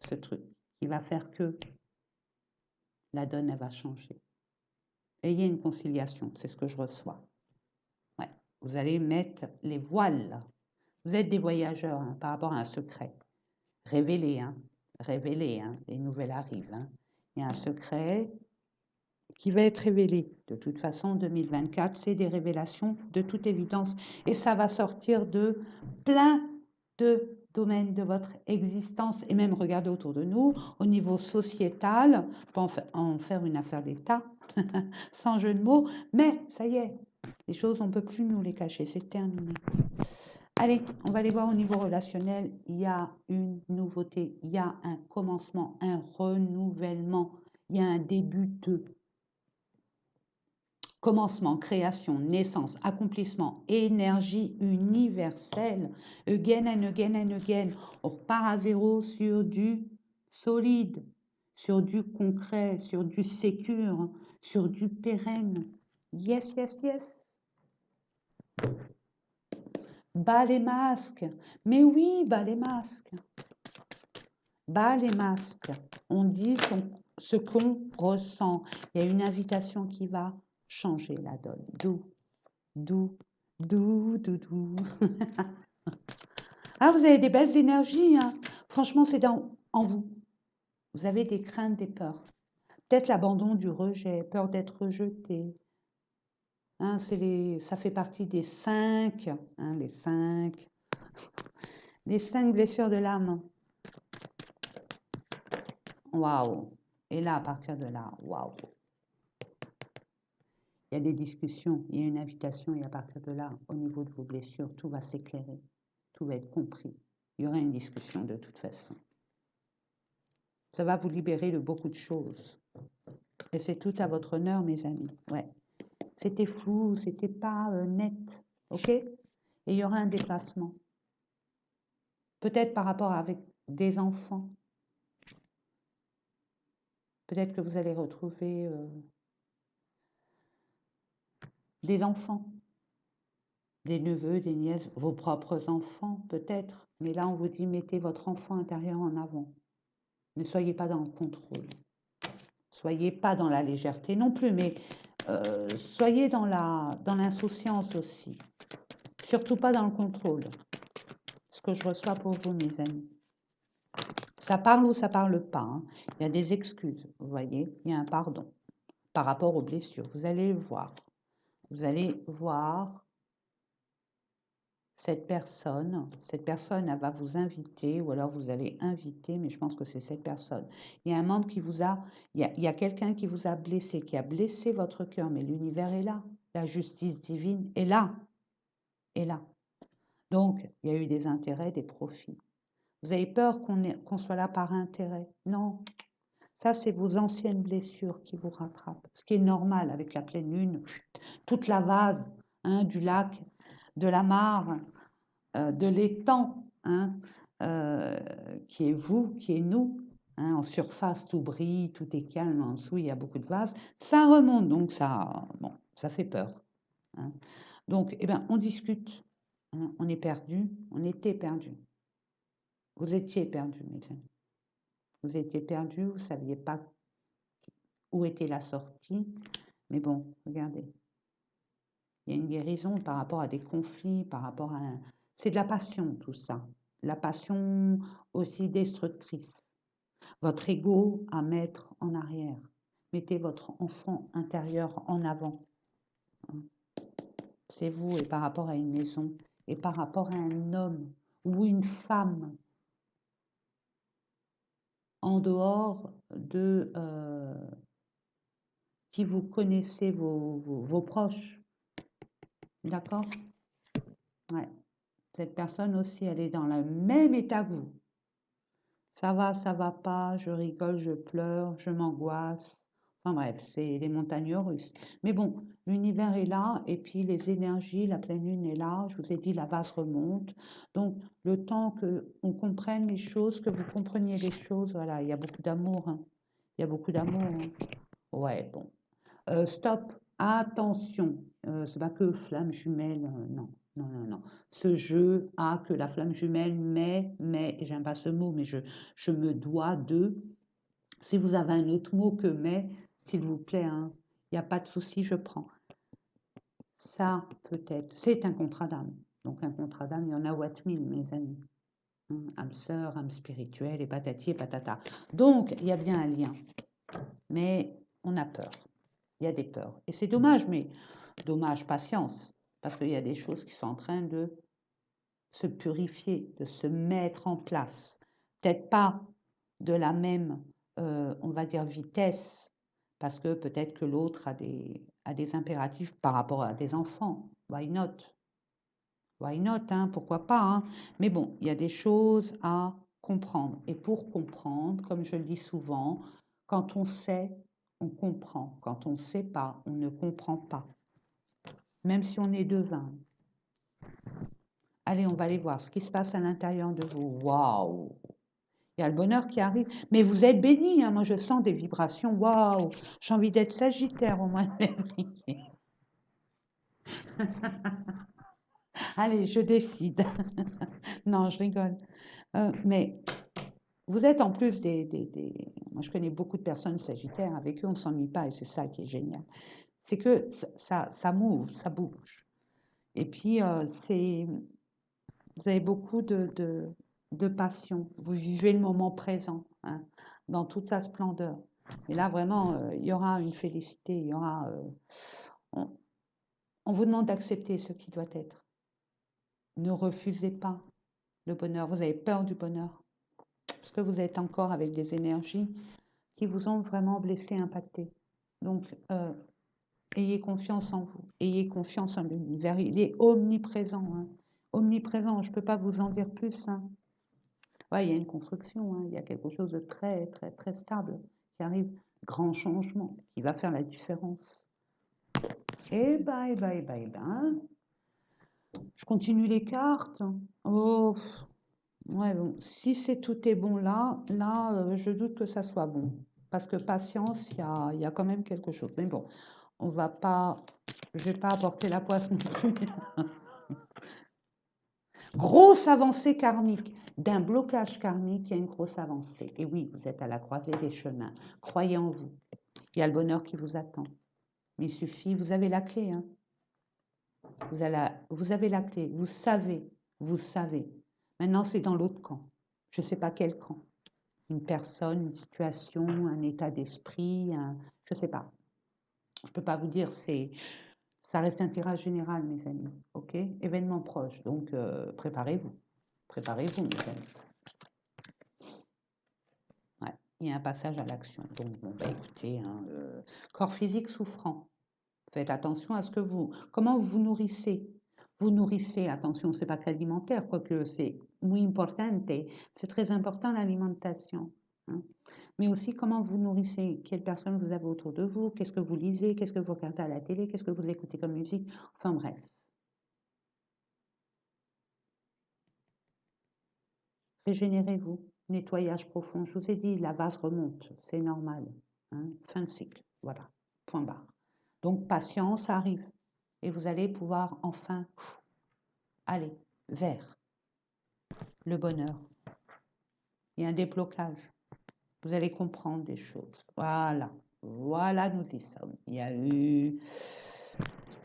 ce truc qui va faire que la donne, elle va changer. Ayez une conciliation, c'est ce que je reçois. Ouais. Vous allez mettre les voiles. Vous êtes des voyageurs par rapport à un secret. Révélez, révélez, les nouvelles arrivent. Il y a un secret qui va être révélé. De toute façon, 2024, c'est des révélations de toute évidence. Et ça va sortir de plein de domaines de votre existence. Et même, regardez autour de nous, au niveau sociétal, pour en faire une affaire d'État, sans jeu de mots. Mais ça y est, les choses, on ne peut plus nous les cacher, c'est terminé. Allez, on va aller voir au niveau relationnel. Il y a une nouveauté, il y a un commencement, un renouvellement, il y a un début de commencement, création, naissance, accomplissement, énergie universelle, again and again and again. On repart à zéro sur du solide, sur du concret, sur du sécure, sur du pérenne. Yes, yes, yes. Bas les masques. Mais oui, bas les masques. Bas les masques. On dit ce qu'on ressent. Il y a une invitation qui va changer la donne. Doux, doux, doux, doux, doux. Ah, vous avez des belles énergies. Franchement, c'est en vous. Vous avez des craintes, des peurs. Peut-être l'abandon, du rejet, peur d'être rejeté. Ça fait partie des 5, les 5. Les 5 blessures de l'âme. Waouh! Et là, à partir de là, waouh! Il y a des discussions, il y a une invitation, et à partir de là, au niveau de vos blessures, tout va s'éclairer, tout va être compris. Il y aura une discussion de toute façon. Ça va vous libérer de beaucoup de choses. Et c'est tout à votre honneur, mes amis. Ouais. C'était flou, c'était pas net. OK? Et il y aura un déplacement. Peut-être par rapport avec des enfants. Peut-être que vous allez retrouver des enfants, des neveux, des nièces, vos propres enfants peut-être. Mais là, on vous dit, mettez votre enfant intérieur en avant. Ne soyez pas dans le contrôle. Soyez pas dans la légèreté non plus, mais soyez dans l'insouciance aussi. Surtout pas dans le contrôle. Ce que je reçois pour vous, mes amis. Ça parle ou ça parle pas, hein. Il y a des excuses, vous voyez, il y a un pardon par rapport aux blessures. Vous allez le voir. Vous allez voir cette personne, elle va vous inviter, ou alors vous allez inviter, mais je pense que c'est cette personne. Il y a un membre qui vous a, il y a quelqu'un qui vous a blessé, qui a blessé votre cœur, mais l'univers est là. La justice divine est là, est là. Donc, il y a eu des intérêts, des profits. Vous avez peur qu'on soit là par intérêt? Non. Ça, c'est vos anciennes blessures qui vous rattrapent. Ce qui est normal avec la pleine lune, toute la vase, hein, du lac, de la mare, de l'étang, hein, qui est vous, qui est nous. Hein, en surface, tout brille, tout est calme. En dessous, il y a beaucoup de vases. Ça remonte, donc ça, bon, ça fait peur. Hein. Donc, eh ben, on discute. Hein, on est perdu. On était perdu. Vous étiez perdu, mes amis. Vous étiez perdu. Vous ne saviez pas où était la sortie. Mais bon, regardez. Il y a une guérison par rapport à des conflits, par rapport à... C'est de la passion, tout ça. La passion aussi destructrice. Votre ego à mettre en arrière. Mettez votre enfant intérieur en avant. C'est vous et par rapport à une maison et par rapport à un homme ou une femme en dehors de qui vous connaissez vos proches. D'accord? Ouais. Cette personne aussi, elle est dans le même état que vous. Ça va pas, je rigole, je pleure, je m'angoisse. Enfin bref, c'est les montagnes russes. Mais bon, l'univers est là et puis les énergies, la pleine lune est là. Je vous ai dit, la vase remonte. Donc, le temps que on comprenne les choses, que vous compreniez les choses, voilà, il y a beaucoup d'amour. Hein. Il y a beaucoup d'amour. Hein. Ouais, bon. Stop, attention, c'est pas que flamme jumelle, non, non, non, non. Ce jeu a que la flamme jumelle, mais, et j'aime pas ce mot, mais je me dois de, si vous avez un autre mot que mais, s'il vous plaît, hein, il n'y a pas de souci, je prends. Ça, peut-être, c'est un contrat d'âme. Donc un contrat d'âme, il y en a what mille, mes amis. Âme sœur, âme spirituelle, et patati et patata. Donc, il y a bien un lien, mais on a peur. Il y a des peurs. Et c'est dommage, mais dommage, patience, parce qu'il y a des choses qui sont en train de se purifier, de se mettre en place. Peut-être pas de la même, on va dire, vitesse, parce que peut-être que l'autre a des impératifs par rapport à des enfants. Why not? Why not, hein? Pourquoi pas, hein? Mais bon, il y a des choses à comprendre. Et pour comprendre, comme je le dis souvent, quand on sait, on comprend. Quand on ne sait pas, on ne comprend pas. Même si on est devin. Allez, on va aller voir ce qui se passe à l'intérieur de vous. Waouh! Il y a le bonheur qui arrive. Mais vous êtes bénis, hein? Moi, je sens des vibrations. Waouh! J'ai envie d'être Sagittaire au mois de février. Allez, je décide. Non, je rigole. Mais vous êtes en plus Moi, je connais beaucoup de personnes sagittaires. Avec eux, on ne s'ennuie pas et c'est ça qui est génial. C'est que ça move, ça bouge. Et puis, vous avez beaucoup de passion. Vous vivez le moment présent, hein, dans toute sa splendeur. Et là, vraiment, il y aura une félicité. Il y aura, on, on vous demande d'accepter ce qui doit être. Ne refusez pas le bonheur. Vous avez peur du bonheur. Parce que vous êtes encore avec des énergies qui vous ont vraiment blessé, impacté. Donc, ayez confiance en vous, ayez confiance en l'univers. Il est omniprésent, hein. Omniprésent. Je ne peux pas vous en dire plus. Hein. Ouais, il y a une construction, hein. Il y a quelque chose de très, très, très stable qui arrive. Grand changement qui va faire la différence. Eh ben, eh ben, eh ben, eh ben. Je continue les cartes. Oh, ouais, bon. Si c'est tout est bon là, je doute que ça soit bon. Parce que patience, il y a quand même quelque chose. Mais bon, on va pas, je vais pas apporter la poisse non plus. Grosse avancée karmique. D'un blocage karmique, il y a une grosse avancée. Et oui, vous êtes à la croisée des chemins. Croyez en vous. Il y a le bonheur qui vous attend. Mais il suffit, vous avez la clé. Hein. Vous avez la clé. Vous savez. Vous savez. Maintenant, c'est dans l'autre camp. Je ne sais pas quel camp. Une personne, une situation, un état d'esprit, je ne sais pas. Je ne peux pas vous dire, ça reste un tirage général, mes amis. OK? Événement proche. Donc, préparez-vous. Préparez-vous, mes amis. Ouais, il y a un passage à l'action. Donc, bon, bah, écoutez, hein, corps physique souffrant. Faites attention à comment vous nourrissez. Vous nourrissez, attention, c'est pas qu'alimentaire, quoique c'est muy importante. C'est très important l'alimentation. Hein. Mais aussi comment vous nourrissez, quelles personnes vous avez autour de vous, qu'est-ce que vous lisez, qu'est-ce que vous regardez à la télé, qu'est-ce que vous écoutez comme musique, enfin bref. Régénérez-vous, nettoyage profond. Je vous ai dit, la vase remonte, c'est normal. Hein. Fin de cycle, voilà, point barre. Donc patience, ça arrive. Et vous allez pouvoir enfin aller vers le bonheur. Il y a un déblocage. Vous allez comprendre des choses. Voilà. Voilà, nous y sommes. Il y a eu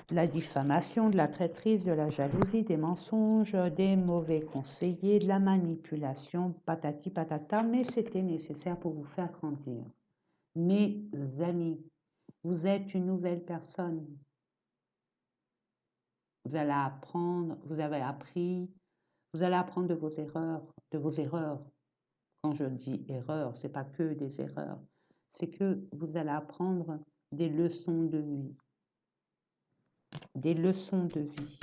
de la diffamation, de la traîtrise, de la jalousie, des mensonges, des mauvais conseillers, de la manipulation, patati patata, mais c'était nécessaire pour vous faire grandir. Mes amis, vous êtes une nouvelle personne. Vous allez apprendre, vous avez appris, vous allez apprendre de vos erreurs, de vos erreurs. Quand je dis erreurs, c'est pas que des erreurs, c'est que vous allez apprendre des leçons de vie. Des leçons de vie.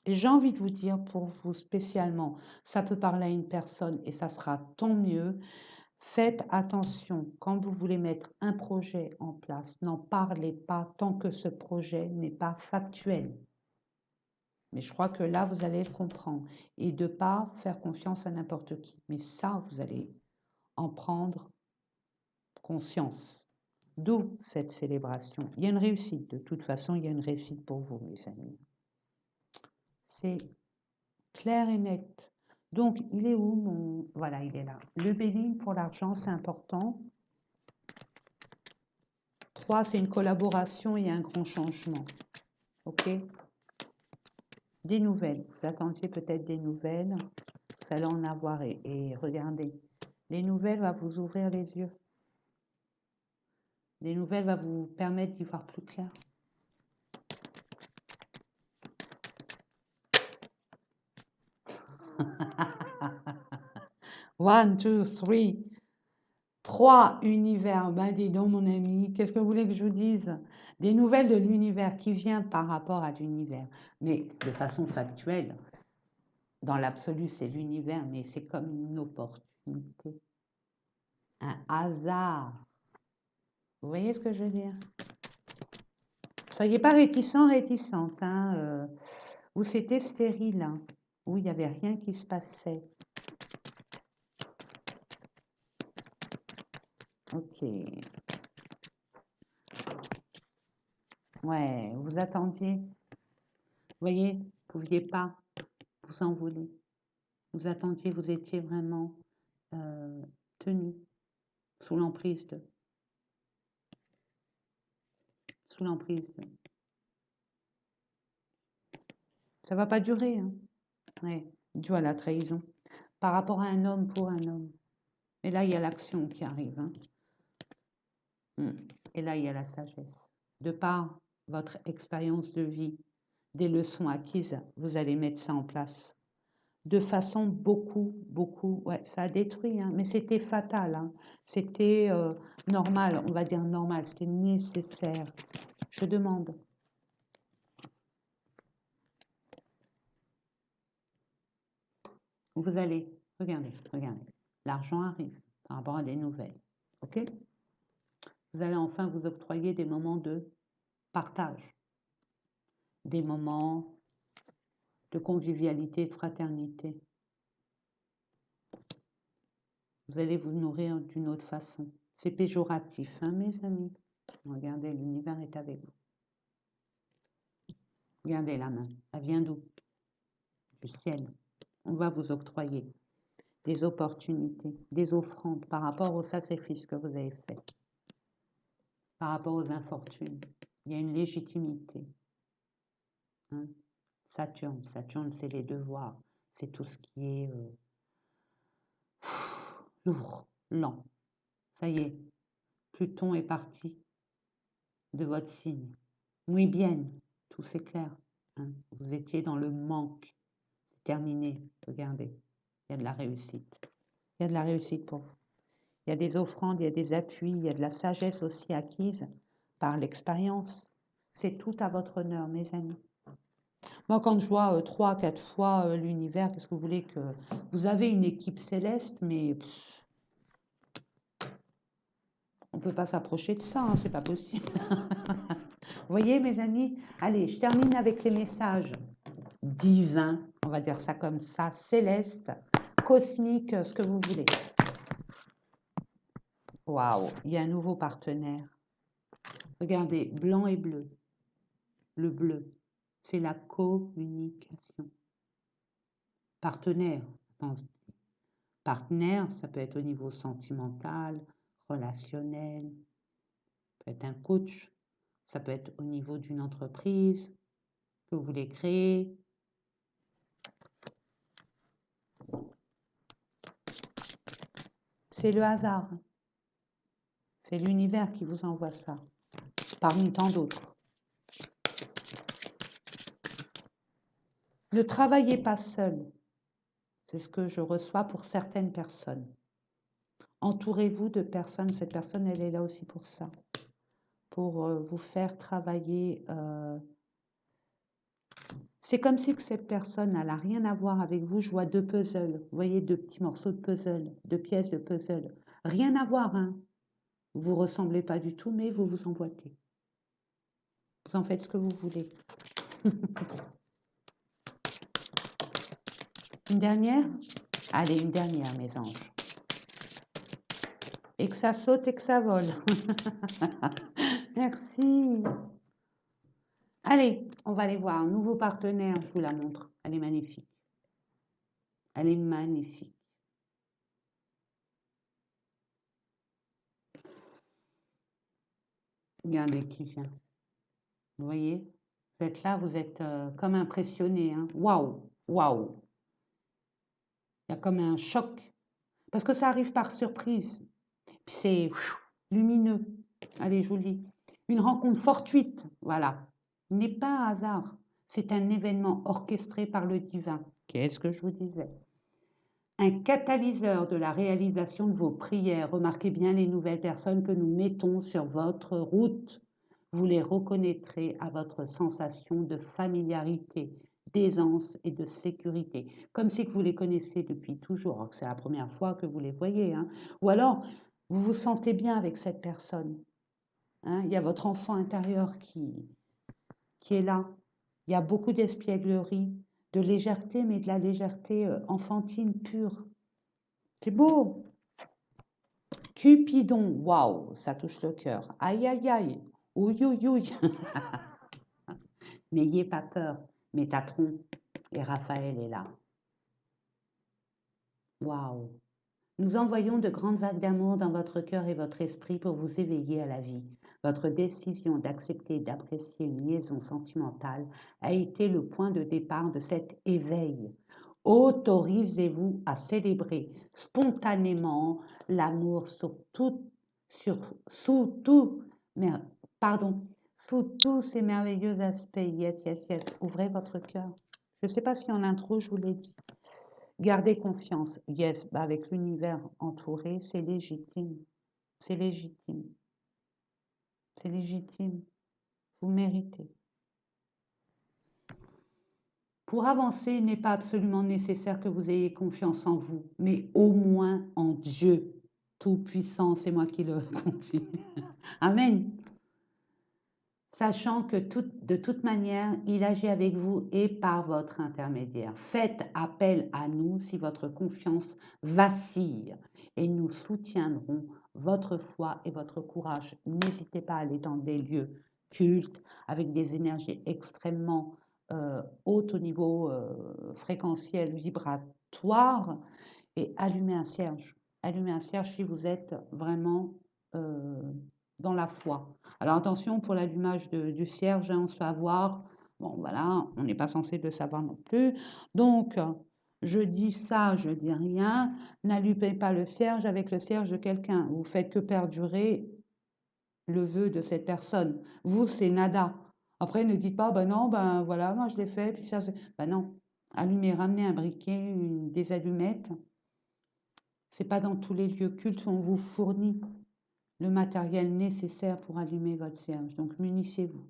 Et j'ai envie de vous dire pour vous spécialement, ça peut parler à une personne et ça sera tant mieux. Faites attention, quand vous voulez mettre un projet en place, n'en parlez pas tant que ce projet n'est pas factuel. Mais je crois que là, vous allez le comprendre. Et de ne pas faire confiance à n'importe qui. Mais ça, vous allez en prendre conscience. D'où cette célébration. Il y a une réussite. De toute façon, il y a une réussite pour vous, mes amis. C'est clair et net. Donc, il est où mon... Voilà, il est là. Le bélier pour l'argent, c'est important. 3, c'est une collaboration et un grand changement. OK? Des nouvelles. Vous attendiez peut-être des nouvelles. Vous allez en avoir et regardez. Les nouvelles vont vous ouvrir les yeux. Les nouvelles vont vous permettre d'y voir plus clair. One, two, three. 3 univers. Ben dis donc, mon ami, qu'est-ce que vous voulez que je vous dise? Des nouvelles de l'univers qui vient par rapport à l'univers. Mais de façon factuelle, dans l'absolu, c'est l'univers, mais c'est comme une opportunité. Un hasard. Vous voyez ce que je veux dire? Soyez pas réticents, réticentes, hein, où c'était stérile, hein, où il n'y avait rien qui se passait. Ok. Ouais, vous attendiez. Vous voyez, vous ne pouviez pas vous envoler. Vous attendiez, vous étiez vraiment tenu sous l'emprise de. Sous l'emprise de. Ça va pas durer, hein. Ouais, dû à la trahison. Par rapport à un homme pour un homme. Et là, il y a l'action qui arrive. Hein. Et là, il y a la sagesse. De par votre expérience de vie, des leçons acquises, vous allez mettre ça en place. De façon beaucoup, ouais, ça a détruit, hein, mais c'était fatal. Hein. C'était normal, on va dire normal, c'était nécessaire. Je demande. Vous allez, regardez. L'argent arrive par rapport à des nouvelles. OK? Vous allez enfin vous octroyer des moments de partage, des moments de convivialité et de fraternité. Vous allez vous nourrir d'une autre façon. C'est péjoratif, hein, mes amis? Regardez, l'univers est avec vous. Regardez la main. Elle vient d'où? du ciel. On va vous octroyer des opportunités, des offrandes par rapport au sacrifice que vous avez fait, par rapport aux infortunes. Il y a une légitimité. Hein. Saturne, c'est les devoirs, c'est tout ce qui est lourd, lent. Ça y est, Pluton est parti de votre signe. Muy bien, tout s'éclaire. Hein. Vous étiez dans le manque. C'est terminé, regardez. Il y a de la réussite. Il y a de la réussite pour vous. Il y a des offrandes, il y a des appuis, il y a de la sagesse aussi acquise par l'expérience. C'est tout à votre honneur, mes amis. Moi, quand je vois 3, 4 fois l'univers, qu'est-ce que vous voulez que... Vous avez une équipe céleste, mais on ne peut pas s'approcher de ça, hein, c'est pas possible. Vous voyez, mes amis? Allez, je termine avec les messages divins, on va dire ça comme ça, célestes, cosmiques, ce que vous voulez. Waouh, il y a un nouveau partenaire. Regardez, blanc et bleu. Le bleu, c'est la communication. Partenaire, partenaire, ça peut être au niveau sentimental, relationnel, ça peut être un coach, ça peut être au niveau d'une entreprise que vous voulez créer. C'est le hasard. C'est l'univers qui vous envoie ça, parmi tant d'autres. Ne travaillez pas seul. C'est ce que je reçois pour certaines personnes. Entourez-vous de personnes. Cette personne, elle est là aussi pour ça. Pour vous faire travailler. C'est comme si que cette personne, elle n'a rien à voir avec vous. Je vois 2 puzzles. Vous voyez 2 petits morceaux de puzzle, 2 pièces de puzzle. Rien à voir, hein. Vous ne ressemblez pas du tout, mais vous vous emboîtez. Vous en faites ce que vous voulez. Une dernière? Allez, une dernière, mes anges. Et que ça saute et que ça vole. Merci. Allez, on va aller voir un nouveau partenaire, je vous la montre. Elle est magnifique. Elle est magnifique. Regardez qui vient. Vous voyez? Vous êtes là, vous êtes comme impressionné. Hein. Waouh, waouh. Il y a comme un choc. Parce que ça arrive par surprise. Puis c'est lumineux. Allez, je vous le dis. Une rencontre fortuite, voilà. N'est pas un hasard. C'est un événement orchestré par le divin. Qu'est-ce que je vous disais? Un catalyseur de la réalisation de vos prières. Remarquez bien les nouvelles personnes que nous mettons sur votre route. Vous les reconnaîtrez à votre sensation de familiarité, d'aisance et de sécurité, comme si vous les connaissez depuis toujours, alors que c'est la première fois que vous les voyez. Hein. Ou alors, vous vous sentez bien avec cette personne. Hein. Il y a votre enfant intérieur qui est là. Il y a beaucoup d'espièglerie, de légèreté, mais de la légèreté enfantine pure. C'est beau. Cupidon, waouh, ça touche le cœur. Aïe, aïe, aïe. Ouïe, ouïe, ouïe. N'ayez pas peur, Métatron et Raphaël est là. Waouh. Nous envoyons de grandes vagues d'amour dans votre cœur et votre esprit pour vous éveiller à la vie. Votre décision d'accepter et d'apprécier une liaison sentimentale a été le point de départ de cet éveil. Autorisez-vous à célébrer spontanément l'amour sous tous ces merveilleux aspects. Yes, yes, yes. Ouvrez votre cœur. Je ne sais pas si en intro, je vous l'ai dit. Gardez confiance. Yes, bah avec l'univers entouré, c'est légitime. C'est légitime. C'est légitime. Vous méritez. Pour avancer, il n'est pas absolument nécessaire que vous ayez confiance en vous, mais au moins en Dieu. Tout-puissant, c'est moi qui le continue. Amen. Sachant que de toute manière, il agit avec vous et par votre intermédiaire. Faites appel à nous si votre confiance vacille et nous soutiendrons votre foi et votre courage. N'hésitez pas à aller dans des lieux cultes avec des énergies extrêmement haute au niveau fréquentiel, vibratoire, et allumez un cierge. Allumez un cierge si vous êtes vraiment euh, dans la foi. Alors attention pour l'allumage du cierge, hein, on se fait avoir. Bon voilà, on n'est pas censé le savoir non plus. Donc, je dis ça, je dis rien. N'allumez pas le cierge avec le cierge de quelqu'un. Vous faites que perdurer le vœu de cette personne. Vous, c'est nada. Après, ne dites pas, ben non, ben voilà, moi je l'ai fait, puis ça, c'est. Ben non. Allumez, ramenez un briquet, des allumettes. C'est pas dans tous les lieux cultes où on vous fournit le matériel nécessaire pour allumer votre cierge. Donc, munissez-vous.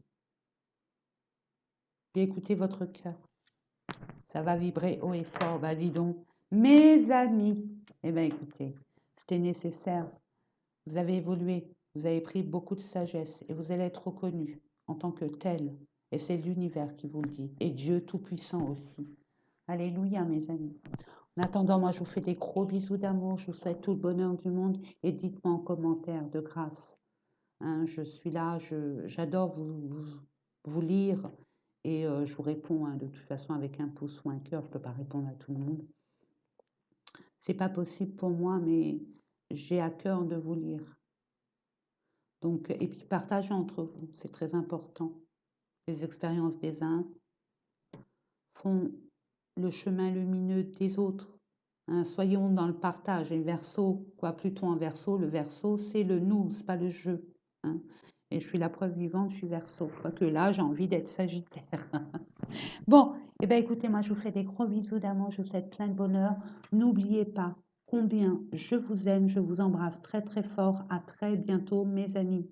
Puis écoutez votre cœur. Ça va vibrer haut et fort. Bah, dis donc, mes amis. Eh bien, écoutez, c'était nécessaire. Vous avez évolué. Vous avez pris beaucoup de sagesse et vous allez être reconnu en tant que tel. Et c'est l'univers qui vous le dit. Et Dieu Tout-Puissant aussi. Alléluia, mes amis. En attendant, moi, je vous fais des gros bisous d'amour. Je vous souhaite tout le bonheur du monde. Et dites-moi en commentaire, de grâce. Hein, je suis là, j'adore vous lire. Et je vous réponds hein, de toute façon avec un pouce ou un cœur. Je ne peux pas répondre à tout le monde. C'est pas possible pour moi, mais j'ai à cœur de vous lire. Donc, et puis partagez entre vous, c'est très important. Les expériences des uns font le chemin lumineux des autres. Hein, soyons dans le partage. Et verso, quoi, Pluton en verso, le verso, c'est le nous, c'est pas le jeu. Hein. Et je suis la preuve vivante, je suis verso. Quoique là, j'ai envie d'être sagittaire. Bon, et bien écoutez, moi je vous fais des gros bisous d'amour, je vous souhaite plein de bonheur. N'oubliez pas combien je vous aime, je vous embrasse très très fort. À très bientôt, mes amis.